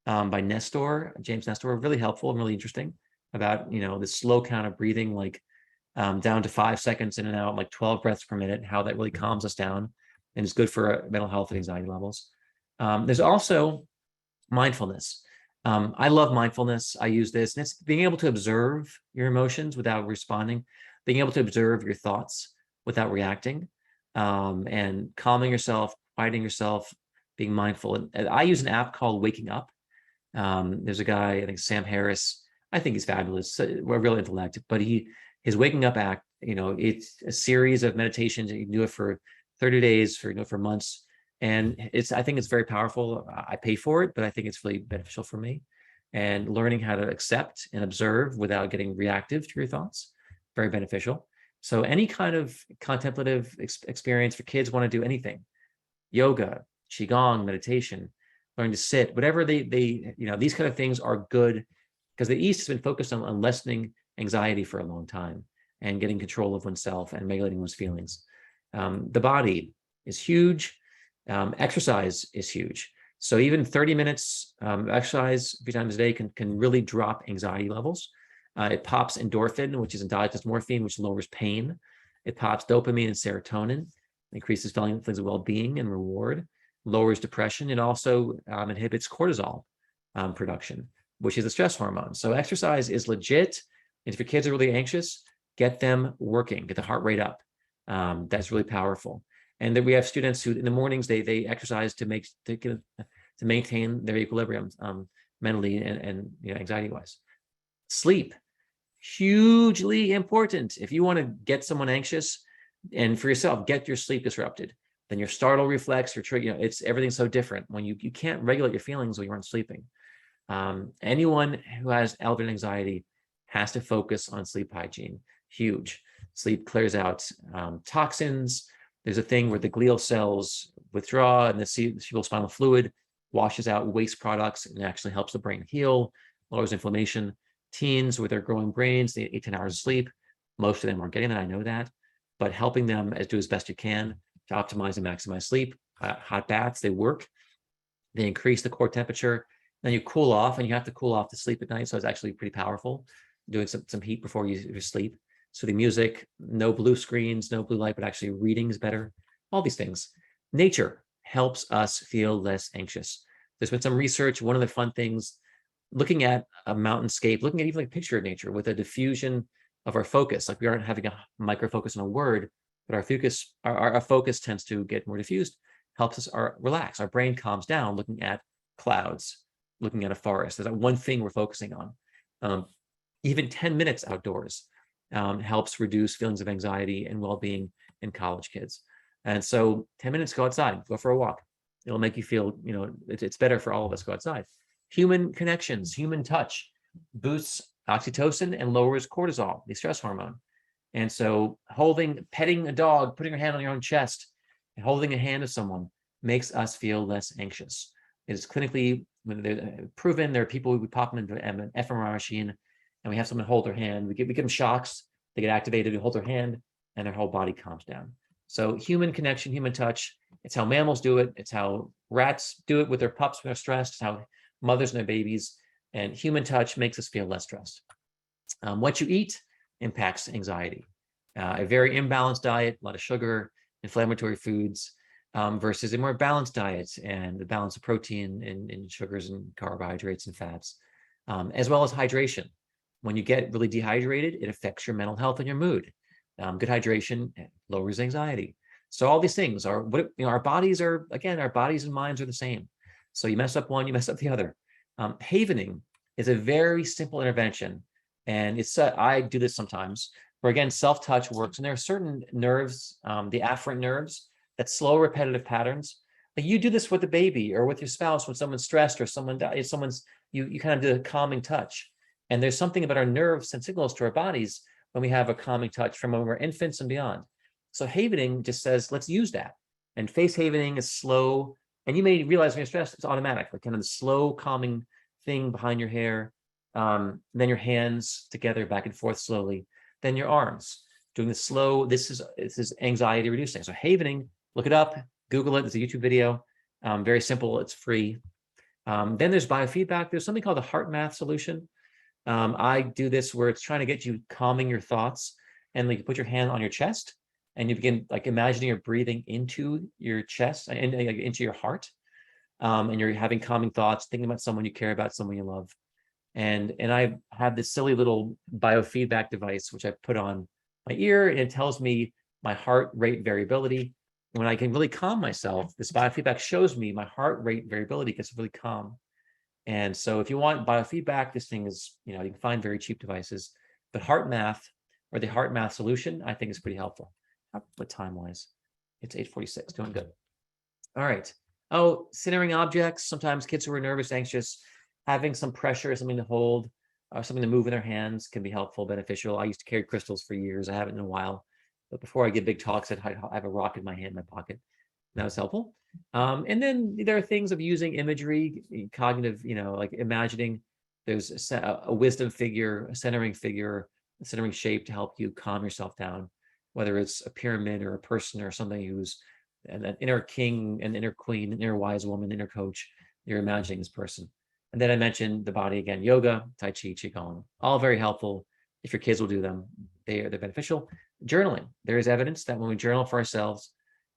by James Nestor, really helpful and really interesting about, the slow count of breathing, like down to 5 seconds in and out, like 12 breaths per minute, how that really calms us down and is good for mental health and anxiety levels. There's also mindfulness. I love mindfulness. I use this, and it's being able to observe your emotions without responding, being able to observe your thoughts without reacting, and calming yourself, quieting yourself, being mindful. And I use an app called Waking Up. There's a guy, I think Sam Harris. I think he's fabulous. We're real intellect, but his Waking Up app, it's a series of meditations. You can do it for 30 days, for months. And I think it's very powerful. I pay for it, but I think it's really beneficial for me. And learning how to accept and observe without getting reactive to your thoughts, very beneficial. So any kind of contemplative experience for kids, want to do anything, yoga, qigong, meditation, learning to sit, whatever these kind of things are good, because the East has been focused on lessening anxiety for a long time and getting control of oneself and regulating one's feelings. The body is huge. Exercise is huge. So even 30 minutes exercise a few times a day can really drop anxiety levels. It pops endorphin, which is endogenous morphine, which lowers pain. It pops dopamine and serotonin, increases feelings of well-being and reward, lowers depression. It also inhibits cortisol production, which is a stress hormone. So exercise is legit. And if your kids are really anxious, get them working, get the heart rate up. That's really powerful. And then we have students who in the mornings they exercise to maintain their equilibrium mentally and anxiety wise. Sleep, hugely important. If you want to get someone anxious, and for yourself, get your sleep disrupted. Then your startle reflex, your trigger, everything's so different when you can't regulate your feelings when you aren't sleeping. Anyone who has elevated anxiety has to focus on sleep hygiene. Huge. Sleep clears out toxins. There's a thing where the glial cells withdraw and the cerebrospinal fluid washes out waste products and actually helps the brain heal, lowers inflammation. Teens with their growing brains, they need 8 to 10 hours of sleep. Most of them aren't getting that, I know that, but helping them do as best you can to optimize and maximize sleep. Hot baths, they work. They increase the core temperature. Then you cool off, and you have to cool off to sleep at night. So it's actually pretty powerful, doing some heat before you sleep. So the music, no blue screens, no blue light, but actually reading is better. All these things. Nature helps us feel less anxious. There's been some research. One of the fun things, looking at a mountainscape, looking at even like a picture of nature with a diffusion of our focus, like we aren't having a micro focus on a word, but our focus tends to get more diffused, helps us relax. Our brain calms down looking at clouds, looking at a forest. There's that one thing we're focusing on. Even 10 minutes outdoors helps reduce feelings of anxiety and well-being in college kids. And so 10 minutes, go outside, go for a walk. It'll make you feel, it's better for all of us to go outside. Human connections, human touch boosts oxytocin and lowers cortisol, the stress hormone. And so petting a dog, putting your hand on your own chest, and holding a hand of someone makes us feel less anxious. It is clinically proven. There are people, we pop them into an fMRI machine and we have someone hold their hand. We give them shocks, they get activated, we hold their hand and their whole body calms down. So human connection, human touch, it's how mammals do it. It's how rats do it with their pups when they're stressed. It's how mothers and their babies, and human touch makes us feel less stressed. What you eat impacts anxiety. A very imbalanced diet, a lot of sugar, inflammatory foods, versus a more balanced diet and the balance of protein and sugars and carbohydrates and fats, as well as hydration. When you get really dehydrated, it affects your mental health and your mood. Good hydration lowers anxiety. So all these things are what, our bodies are, again, our bodies and minds are the same. So you mess up one, you mess up the other. Havening is a very simple intervention. And it's, I do this sometimes, where again, self-touch works. And there are certain nerves, the afferent nerves, that slow repetitive patterns. Like you do this with a baby or with your spouse when someone's stressed or someone dies, you kind of do a calming touch. And there's something about our nerves and signals to our bodies when we have a calming touch from when we're infants and beyond. So havening just says, let's use that. And face havening is slow. And you may realize when you're stressed, it's automatic, like kind of the slow calming thing behind your hair. Then your hands together back and forth slowly. Then your arms doing the slow. This is anxiety reducing. So havening, look it up, Google it. There's a YouTube video. Very simple. It's free. Then there's biofeedback. There's something called the heart math solution. I do this where it's trying to get you calming your thoughts, and like you put your hand on your chest and you begin like imagining you're breathing into your chest and into your heart. And you're having calming thoughts, thinking about someone you care about, someone you love. And I have this silly little biofeedback device, which I put on my ear, and it tells me my heart rate variability. When I can really calm myself, this biofeedback shows me my heart rate variability gets really calm. And so if you want biofeedback, this thing is, you can find very cheap devices, but heart math or the heart math solution, I think is pretty helpful. What time wise? It's 8:46, doing good. All right. Oh, centering objects. Sometimes kids who are nervous, anxious, having some pressure, something to hold, or something to move in their hands can be helpful, beneficial. I used to carry crystals for years. I haven't in a while, but before I give big talks, I have a rock in my hand, in my pocket. That was helpful. And then there are things of using imagery, cognitive, like imagining. There's a wisdom figure, a centering figure, a centering shape to help you calm yourself down, whether it's a pyramid or a person or something who's an inner king, an inner queen, an inner wise woman, inner coach. You're imagining this person. And then I mentioned the body again, yoga, Tai Chi, Qigong, all very helpful. If your kids will do them, they're beneficial. Journaling. There is evidence that when we journal for ourselves,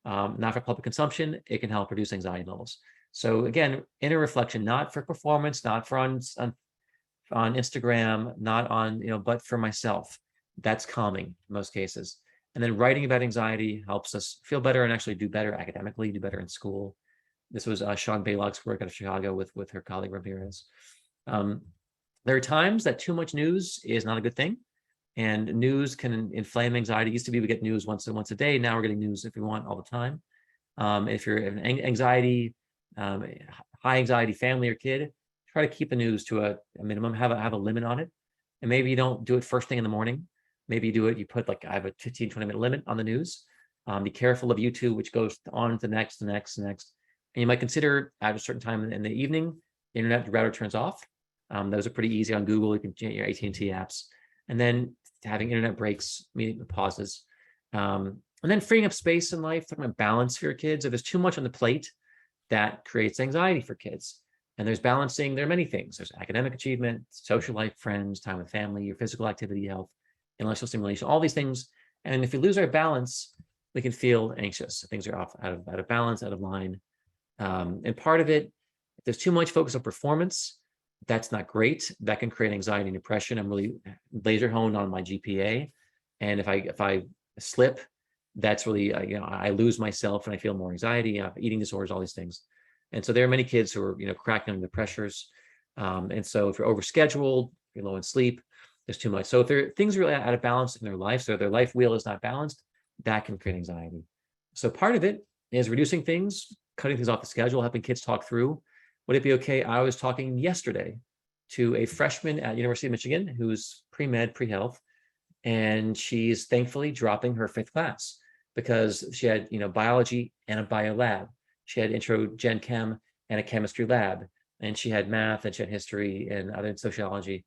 not for public consumption, it can help reduce anxiety levels. So again, inner reflection, not for performance, not for on Instagram, not on, but for myself. That's calming in most cases. And then writing about anxiety helps us feel better and actually do better academically, do better in school. This was Sean Baylock's work out of Chicago with her colleague Ramirez. There are times that too much news is not a good thing, and news can inflame anxiety. It used to be we get news once a day. Now we're getting news if we want all the time. If you're an anxiety, high anxiety family or kid, try to keep the news to a minimum. Have a limit on it, and maybe you don't do it first thing in the morning. Maybe you put I have a 15-20 minute limit on the news. Be careful of YouTube, which goes on to the next. And you might consider at a certain time in the evening, the internet router turns off. Those are pretty easy on Google. You can get your AT&T apps, and then having internet breaks, pauses, and then freeing up space in life. Talking about balance for your kids. If there's too much on the plate, that creates anxiety for kids. And there's balancing. There are many things. There's academic achievement, social life, friends, time with family, your physical activity, health, intellectual stimulation, all these things. And if we lose our balance, we can feel anxious. Things are out of balance, out of line. And part of it, if there's too much focus on performance, that's not great. That can create anxiety and depression. I'm really laser honed on my GPA. And if I slip, that's really, I lose myself and I feel more anxiety, eating disorders, all these things. And so there are many kids who are, cracking under the pressures. And so if you're overscheduled, you're low in sleep, there's too much. So if things are really out of balance in their life, so their life wheel is not balanced, that can create anxiety. So part of it is reducing things, cutting things off the schedule, helping kids talk through. Would it be okay? I was talking yesterday to a freshman at University of Michigan who's pre-med, pre-health, and she's thankfully dropping her 5th class because she had, biology and a bio lab. She had intro gen chem and a chemistry lab, and she had math and she had history and other sociology,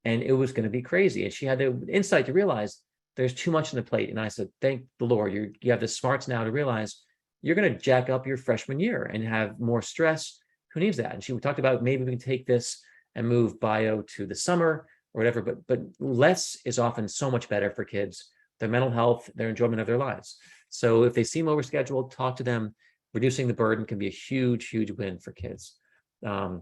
and it was going to be crazy. And she had the insight to realize there's too much on the plate. And I said, thank the Lord, you have the smarts now to realize you're going to jack up your freshman year and have more stress. Who needs that? And she talked about maybe we can take this and move bio to the summer or whatever, but less is often so much better for kids, their mental health, their enjoyment of their lives. So if they seem overscheduled, talk to them. Reducing the burden can be a huge, huge win for kids. And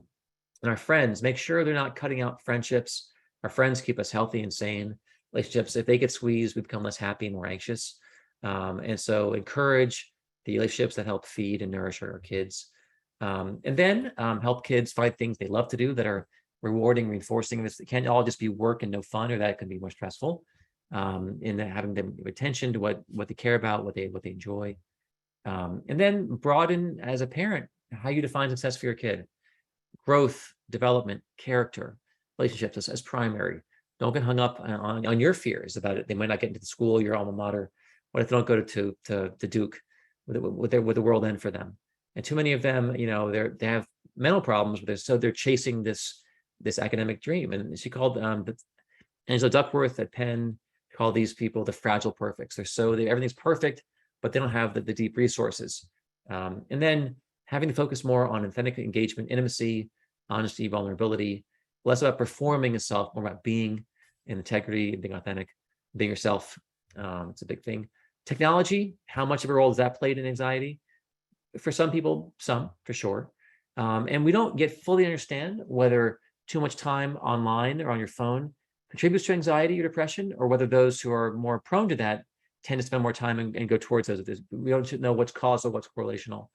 our friends, make sure they're not cutting out friendships. Our friends keep us healthy and sane. Relationships, if they get squeezed, we become less happy and more anxious. And so encourage the relationships that help feed and nourish our kids. And then help kids find things they love to do that are rewarding, reinforcing. This it can't all just be work and no fun, or that can be more stressful. In having them give attention to what they care about, what they enjoy. And then broaden, as a parent, how you define success for your kid. Growth, development, character, relationships as primary. Don't get hung up on your fears about it. They might not get into the school, your alma mater. What if they don't go to Duke? Would the world end for them? And too many of them, they have mental problems, so they're chasing this academic dream. And she called Angela Duckworth at Penn called these people the fragile perfects. Everything's perfect, but they don't have the deep resources. And then having to focus more on authentic engagement, intimacy, honesty, vulnerability, less about performing yourself, more about being in integrity, being authentic, being yourself. It's a big thing. Technology, how much of a role has that played in anxiety? For some people, some for sure. And we don't yet fully understand whether too much time online or on your phone contributes to anxiety or depression, or whether those who are more prone to that tend to spend more time and go towards those. We don't know what's causal, what's correlational.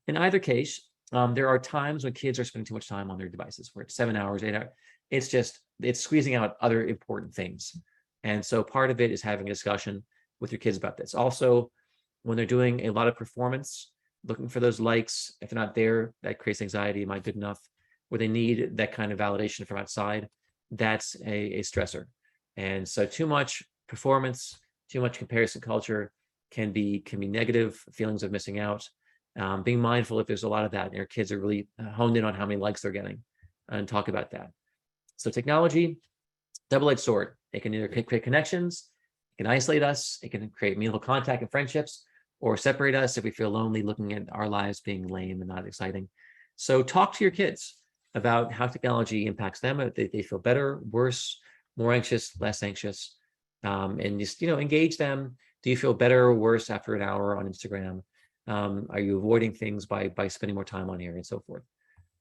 In either case, there are times when kids are spending too much time on their devices, where it's 7 hours, 8 hours. It's squeezing out other important things. And so part of it is having a discussion with your kids about this. Also, when they're doing a lot of performance, looking for those likes, if they're not there, that creates anxiety. Am I good enough? Where they need that kind of validation from outside, that's a stressor. And so too much performance, too much comparison culture can be negative, feelings of missing out. Being mindful if there's a lot of that and your kids are really honed in on how many likes they're getting, and talk about that. So technology, double-edged sword. It can either create connections, it can isolate us, it can create meaningful contact and friendships, or separate us if we feel lonely looking at our lives being lame and not exciting. So talk to your kids about how technology impacts them. If they feel better, worse, more anxious, less anxious, and just engage them. Do you feel better or worse after an hour on Instagram? Are you avoiding things by spending more time on here, and so forth?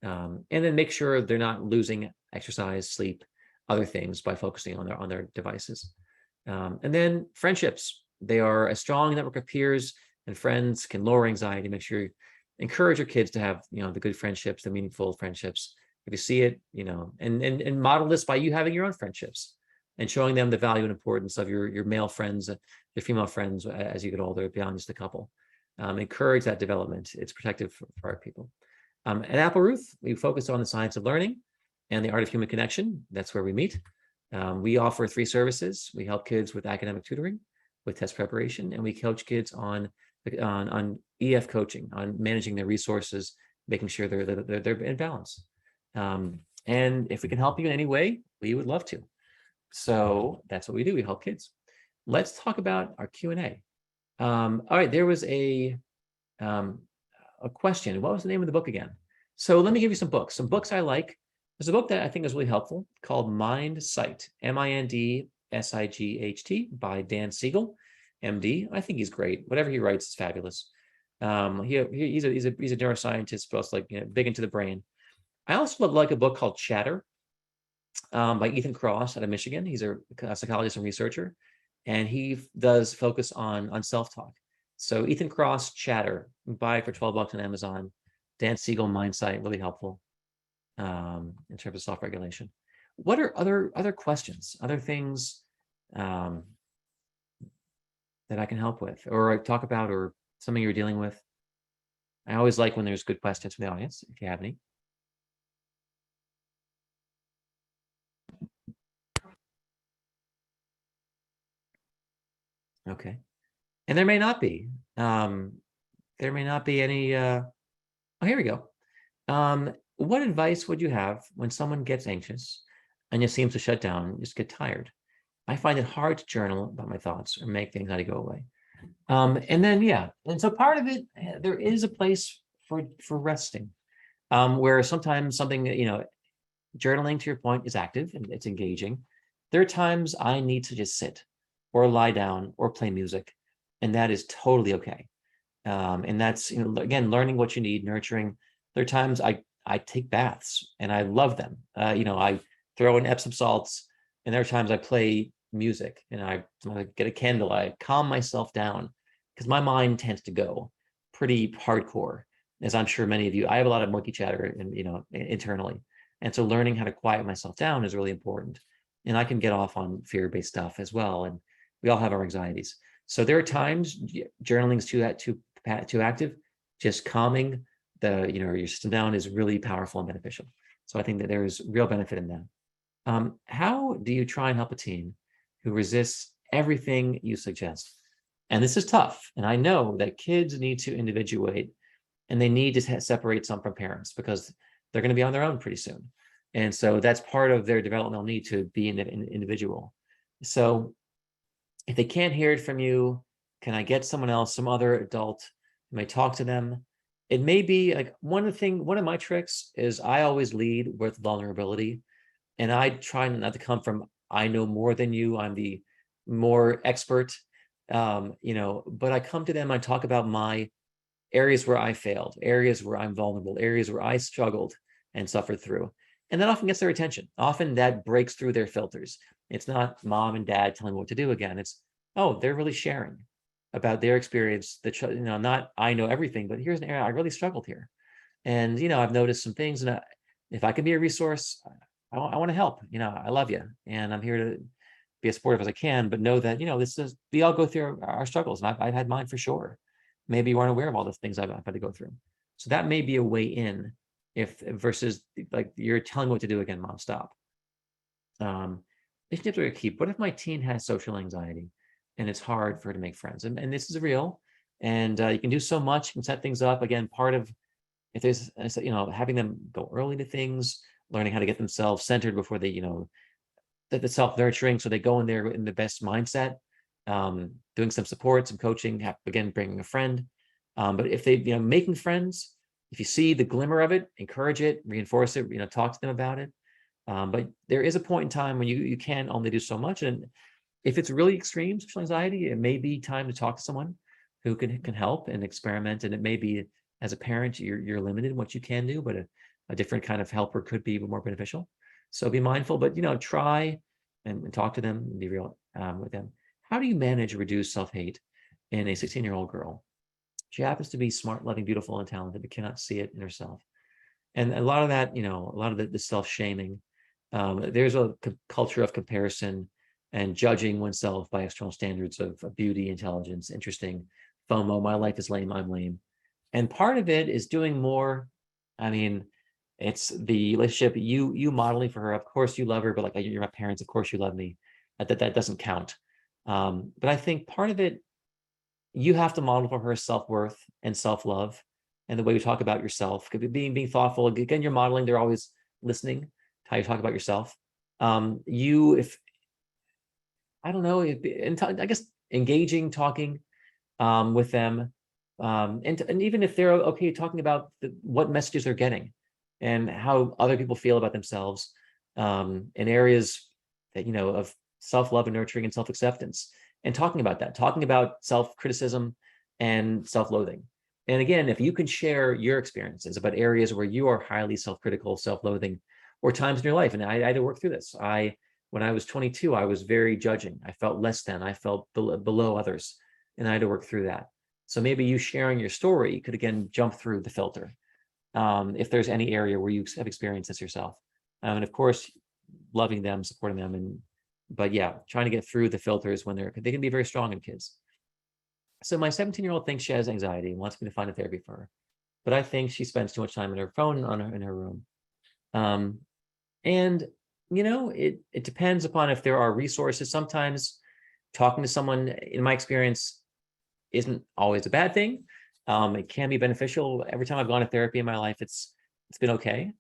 And then make sure they're not losing exercise, sleep, other things by focusing on their devices. And then friendships. They are a strong network of peers and friends, can lower anxiety. Make sure you encourage your kids to have the good friendships, the meaningful friendships. If you see it, and model this by you having your own friendships and showing them the value and importance of your male friends, your female friends as you get older, beyond just a couple. Encourage that development. It's protective for our people. At Applerouth, we focus on the science of learning and the art of human connection. That's where we meet. We offer 3 services. We help kids with academic tutoring, with test preparation, and we coach kids on EF coaching, on managing their resources, making sure they're in balance. And if we can help you in any way, we would love to. So that's what we do. We help kids. Let's talk about our Q&A. All right, there was a question. What was the name of the book again? So let me give you some books. Some books I like. There's a book that I think is really helpful called Mind Sight, MINDSIGHT, by Dan Siegel, MD. I think he's great. Whatever he writes is fabulous. He's a neuroscientist, but also big into the brain. I also like a book called Chatter by Ethan Kross out of Michigan. He's a psychologist and researcher, and he does focus on self-talk. So Ethan Kross, Chatter, buy it for $12 on Amazon. Dan Siegel, Mindsight, really helpful in terms of self-regulation. What are other questions, other things that I can help with, or talk about, or something you're dealing with? I always like when there's good questions from the audience, if you have any. Okay. And there may not be. There may not be any. Oh, here we go. What advice would you have when someone gets anxious and just seems to shut down, just get tired? I find it hard to journal about my thoughts or make the anxiety go away. And then, and so part of it, there is a place for resting, where sometimes something, journaling, to your point, is active and it's engaging. There are times I need to just sit or lie down or play music, and that is totally okay. And that's, again, learning what you need, nurturing. There are times I take baths and I love them. I throw in Epsom salts, and there are times I play music and I get a candle. I calm myself down because my mind tends to go pretty hardcore, as I'm sure many of you. I have a lot of monkey chatter, and internally, and so learning how to quiet myself down is really important. And I can get off on fear-based stuff as well, and we all have our anxieties. So there are times journaling is too active. Just calming your system down is really powerful and beneficial. So I think that there is real benefit in that. How do you try and help a teen who resists everything you suggest? And this is tough. And I know that kids need to individuate, and they need to separate some from parents, because they're going to be on their own pretty soon. And so that's part of their developmental need to be an individual. So if they can't hear it from you, can I get someone else, some other adult? You may talk to them. It may be like one of my tricks is I always lead with vulnerability. And I try not to come from, I know more than you, I'm the more expert, but I come to them, I talk about my areas where I failed, areas where I'm vulnerable, areas where I struggled and suffered through. And that often gets their attention. Often that breaks through their filters. It's not mom and dad telling me what to do again. It's, oh, they're really sharing about their experience. Not I know everything, but here's an area I really struggled here. And, I've noticed some things, and if I can be a resource, I want to help. I love you, and I'm here to be as supportive as I can, but know that, we all go through our struggles, and I've had mine for sure. Maybe you aren't aware of all the things I've had to go through. So that may be a way in, versus like you're telling me what to do again, mom, stop. These tips are to keep. What if my teen has social anxiety and it's hard for her to make friends? And this is real, and you can do so much. You can set things up. Again, part of, if there's, having them go early to things, learning how to get themselves centered before they, the self-nurturing, so they go in there in the best mindset, doing some support, some coaching, again, bringing a friend. But if they, making friends, if you see the glimmer of it, encourage it, reinforce it, talk to them about it. But there is a point in time when you can only do so much. And if it's really extreme social anxiety, it may be time to talk to someone who can help and experiment. And it may be, as a parent, you're limited in what you can do, but a different kind of helper could be more beneficial. So be mindful, but try and talk to them and be real with them. How do you manage reduce self-hate in a 16-year-old girl? She happens to be smart, loving, beautiful, and talented, but cannot see it in herself. And a lot of that, a lot of the self-shaming, there's a culture of comparison and judging oneself by external standards of beauty, intelligence, interesting, FOMO, my life is lame, I'm lame. And part of it is doing more. It's the relationship, you modeling for her. Of course you love her, but like, you're my parents, of course you love me. That doesn't count. But I think part of it, you have to model for her self-worth and self-love, and the way you talk about yourself. Could be being thoughtful. Again, you're modeling, they're always listening to how you talk about yourself. If I don't know, I guess engaging, talking with them, and even if they're okay talking about what messages they're getting and how other people feel about themselves, in areas that of self-love and nurturing and self-acceptance, and talking about self-criticism and self-loathing. And again, if you can share your experiences about areas where you are highly self-critical, self-loathing, or times in your life, and I had to work through this. When I was 22, I was very judging. I felt less than, I felt below others, and I had to work through that. So maybe you sharing your story could, again, jump through the filter, if there's any area where you have experienced this yourself. And of course, loving them, supporting them, but yeah, trying to get through the filters when they can be very strong in kids. So my 17-year-old thinks she has anxiety and wants me to find a therapy for her, but I think she spends too much time on her phone in her room. And it depends upon if there are resources. Sometimes talking to someone, in my experience, isn't always a bad thing. It can be beneficial. Every time I've gone to therapy in my life, it's been okay.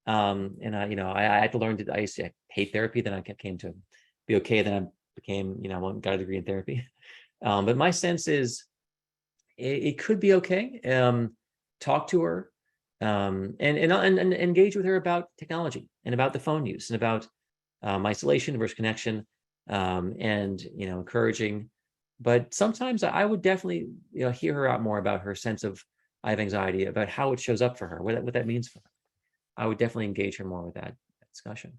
And I had to learn I used to hate therapy, then I came to be okay. Then I became, got a degree in therapy. But my sense is it could be okay. Talk to her, and engage with her about technology and about the phone use and about isolation versus connection, and encouraging. But sometimes I would definitely hear her out more about her sense of I have anxiety, about how it shows up for her, what that means for her. I would definitely engage her more with that discussion.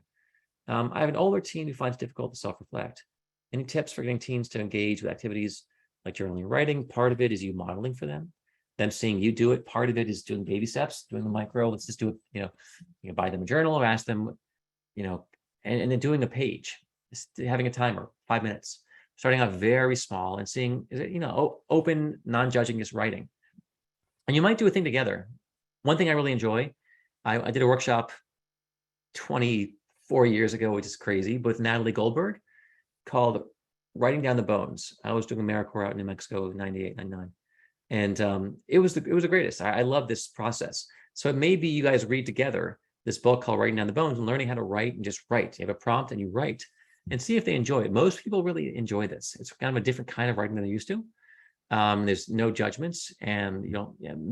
I have an older teen who finds it difficult to self-reflect. Any tips for getting teens to engage with activities like journaling and writing? Part of it is you modeling for them. them seeing you do it. Part of it is doing baby steps, doing the micro. Let's just do it. You can buy them a journal or ask them, and then doing a page, just having a timer, 5 minutes, starting out very small and seeing, is it, open, non-judging, just writing. And you might do a thing together. One thing I really enjoy, I did a workshop 24 years ago, which is crazy, with Natalie Goldberg, called Writing Down the Bones. I was doing AmeriCorps out in New Mexico, 98, 99. And it was the greatest. I love this process. So it may be you guys read together this book called Writing Down the Bones and learning how to write and just write. You have a prompt and you write and see if they enjoy it. Most people really enjoy this. It's kind of a different kind of writing than they're used to. There's no judgments, and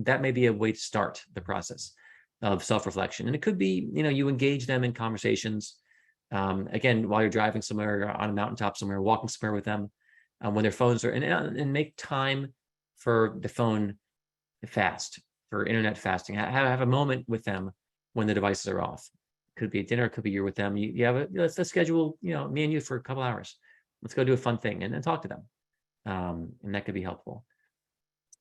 that may be a way to start the process of self-reflection. And it could be, you engage them in conversations. Again, while you're driving somewhere, or on a mountaintop somewhere, walking somewhere with them, when their phones are, and make time for the phone fast, for internet fasting. Have a moment with them when the devices are off. Could be a dinner, could be you're with them. You have let's schedule, me and you for a couple hours. Let's go do a fun thing and then talk to them. And that could be helpful.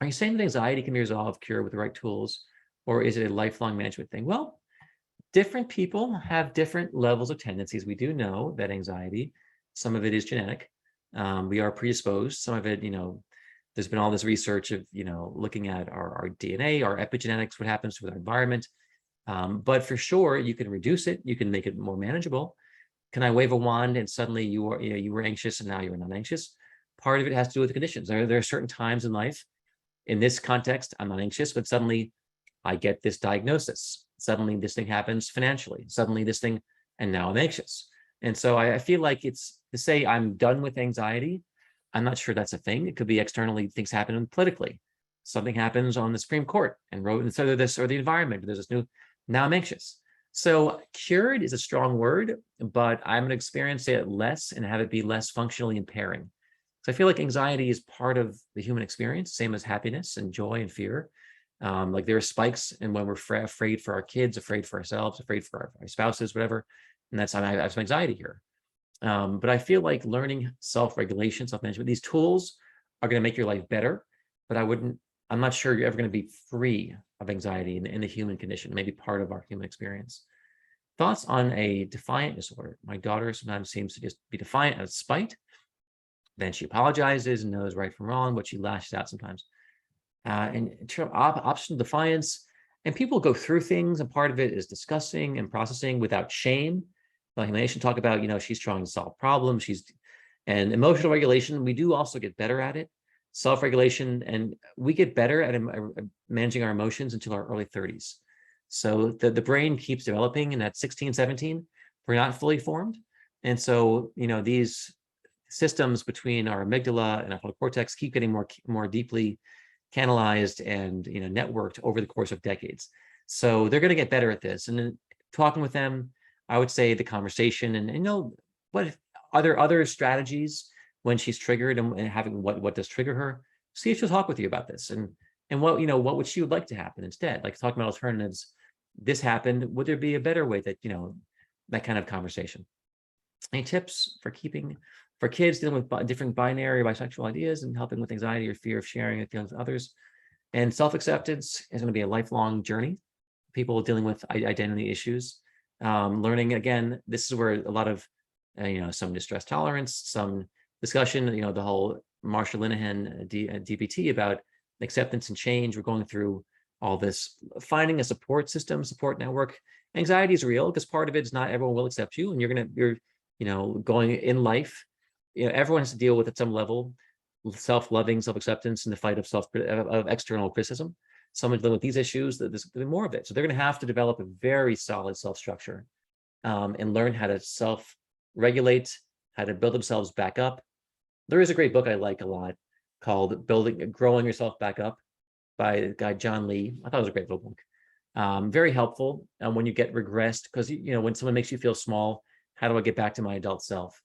Are you saying that anxiety can be resolved, cured with the right tools, or is it a lifelong management thing? Well, different people have different levels of tendencies. We do know that anxiety, some of it is genetic. We are predisposed. Some of it, there's been all this research of, looking at our DNA, our epigenetics, what happens with our environment. But for sure, you can reduce it. You can make it more manageable. Can I wave a wand and suddenly you were anxious and now you're not anxious? Part of it has to do with the conditions. There are certain times in life, in this context, I'm not anxious, but suddenly I get this diagnosis. Suddenly this thing happens financially. Suddenly this thing, and now I'm anxious. And so I feel like it's to say I'm done with anxiety. I'm not sure that's a thing. It could be externally, things happen politically. Something happens on the Supreme Court and wrote instead of this, or the environment, there's this new, now I'm anxious. So cured is a strong word, but I'm going to experience it less and have it be less functionally impairing. So I feel like anxiety is part of the human experience, same as happiness and joy and fear. Like there are spikes, and when we're afraid for our kids, afraid for ourselves, afraid for our spouses, whatever, and that's, I have some anxiety here. But I feel like learning self-regulation, self-management, these tools are going to make your life better, but I'm not sure you're ever going to be free of anxiety in the human condition, maybe part of our human experience. Thoughts on a defiant disorder? My daughter sometimes seems to just be defiant out of spite. Then she apologizes and knows right from wrong, but she lashes out sometimes. And in terms of optional defiance, and people go through things, and part of it is discussing and processing without shame. Like humiliation, talk about, she's trying to solve problems. And emotional regulation, we do also get better at it. Self-regulation, and we get better at managing our emotions until our early 30s. So the brain keeps developing, and at 16, 17, we're not fully formed. And so, these systems between our amygdala and our frontal cortex keep getting more deeply canalized and networked over the course of decades. So they're going to get better at this. And then talking with them, I would say the conversation and what are there other strategies when she's triggered, and having what does trigger her. See if she'll talk with you about this, and what what would she would like to happen instead. Like talking about alternatives. This happened. Would there be a better way that that kind of conversation? Any tips for kids dealing with different binary or bisexual ideas and helping with anxiety or fear of sharing their feelings with others? And self-acceptance is going to be a lifelong journey. People dealing with identity issues, learning, again, this is where a lot of, some distress tolerance, some discussion, the whole Marshall Linehan DBT about acceptance and change. We're going through all this, finding a support system, support network. Anxiety is real because part of it is not everyone will accept you, and you're going in life. Everyone has to deal with at some level self-loving, self-acceptance, and the fight of external criticism. Someone dealing with these issues, there's more of it. So they're going to have to develop a very solid self-structure, and learn how to self-regulate, how to build themselves back up. There is a great book I like a lot called Growing Yourself Back Up by the guy John Lee. I thought it was a great little book. Very helpful when you get regressed, because when someone makes you feel small, how do I get back to my adult self?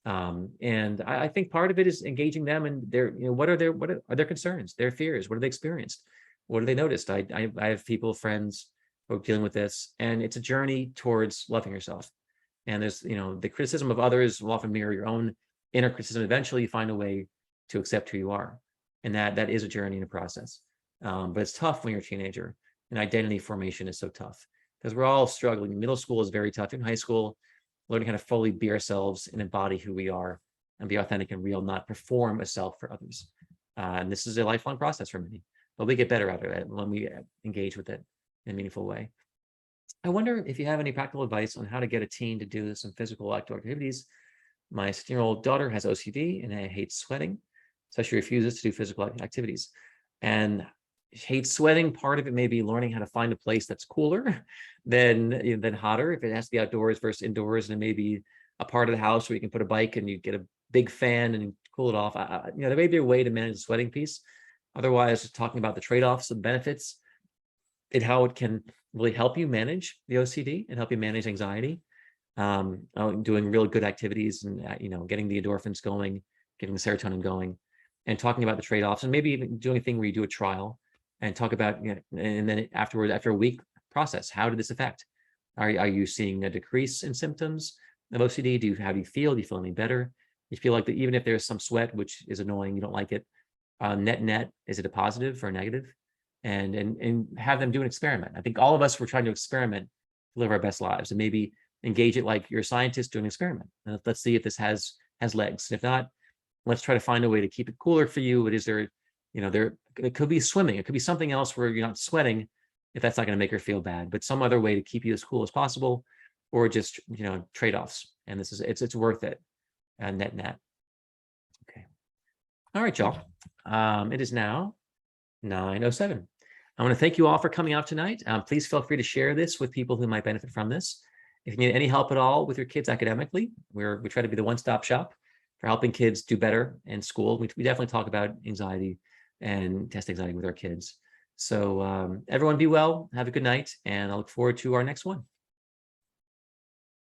And I think part of it is engaging them and their, what are their concerns, their fears, what have they experienced, what have they noticed? I have friends who are dealing with this, and it's a journey towards loving yourself. And there's, the criticism of others will often mirror your own inner criticism. Eventually you find a way to accept who you are. And that is a journey and a process. But it's tough when you're a teenager, and identity formation is so tough because we're all struggling. Middle school is very tough. In high school, learning how to fully be ourselves and embody who we are and be authentic and real, not perform a self for others. And this is a lifelong process for many, but we get better at it when we engage with it in a meaningful way. I wonder if you have any practical advice on how to get a teen to do some physical outdoor activities. My 16-year-old daughter has OCD and hates sweating, so she refuses to do physical activities. And hates sweating. Part of it may be learning how to find a place that's cooler than hotter. If it has to be outdoors versus indoors, and maybe a part of the house where you can put a bike and you get a big fan and cool it off. There may be a way to manage the sweating piece. Otherwise, just talking about the trade-offs and benefits and how it can really help you manage the OCD and help you manage anxiety. Doing real good activities and getting the endorphins going, getting the serotonin going, and talking about the trade-offs, and maybe even doing a thing where you do a trial and talk about, and then afterwards, after a week, process how did this affect? Are you seeing a decrease in symptoms of OCD? How do you feel? Do you feel any better? You feel like that even if there's some sweat, which is annoying, you don't like it. Net, is it a positive or a negative? And have them do an experiment. I think all of us were trying to experiment to live our best lives, and maybe engage it like you're a scientist doing an experiment. And let's see if this has legs. And if not, let's try to find a way to keep it cooler for you. But is there, it could be swimming. It could be something else where you're not sweating if that's not going to make her feel bad, but some other way to keep you as cool as possible, or just, trade-offs. And it's worth it. Net. Okay. All right, y'all. It is now 9:07. I want to thank you all for coming out tonight. Please feel free to share this with people who might benefit from this. If you need any help at all with your kids academically, we try to be the one-stop shop for helping kids do better in school. We definitely talk about anxiety and test anxiety with our kids. So everyone be well, have a good night, and I look forward to our next one.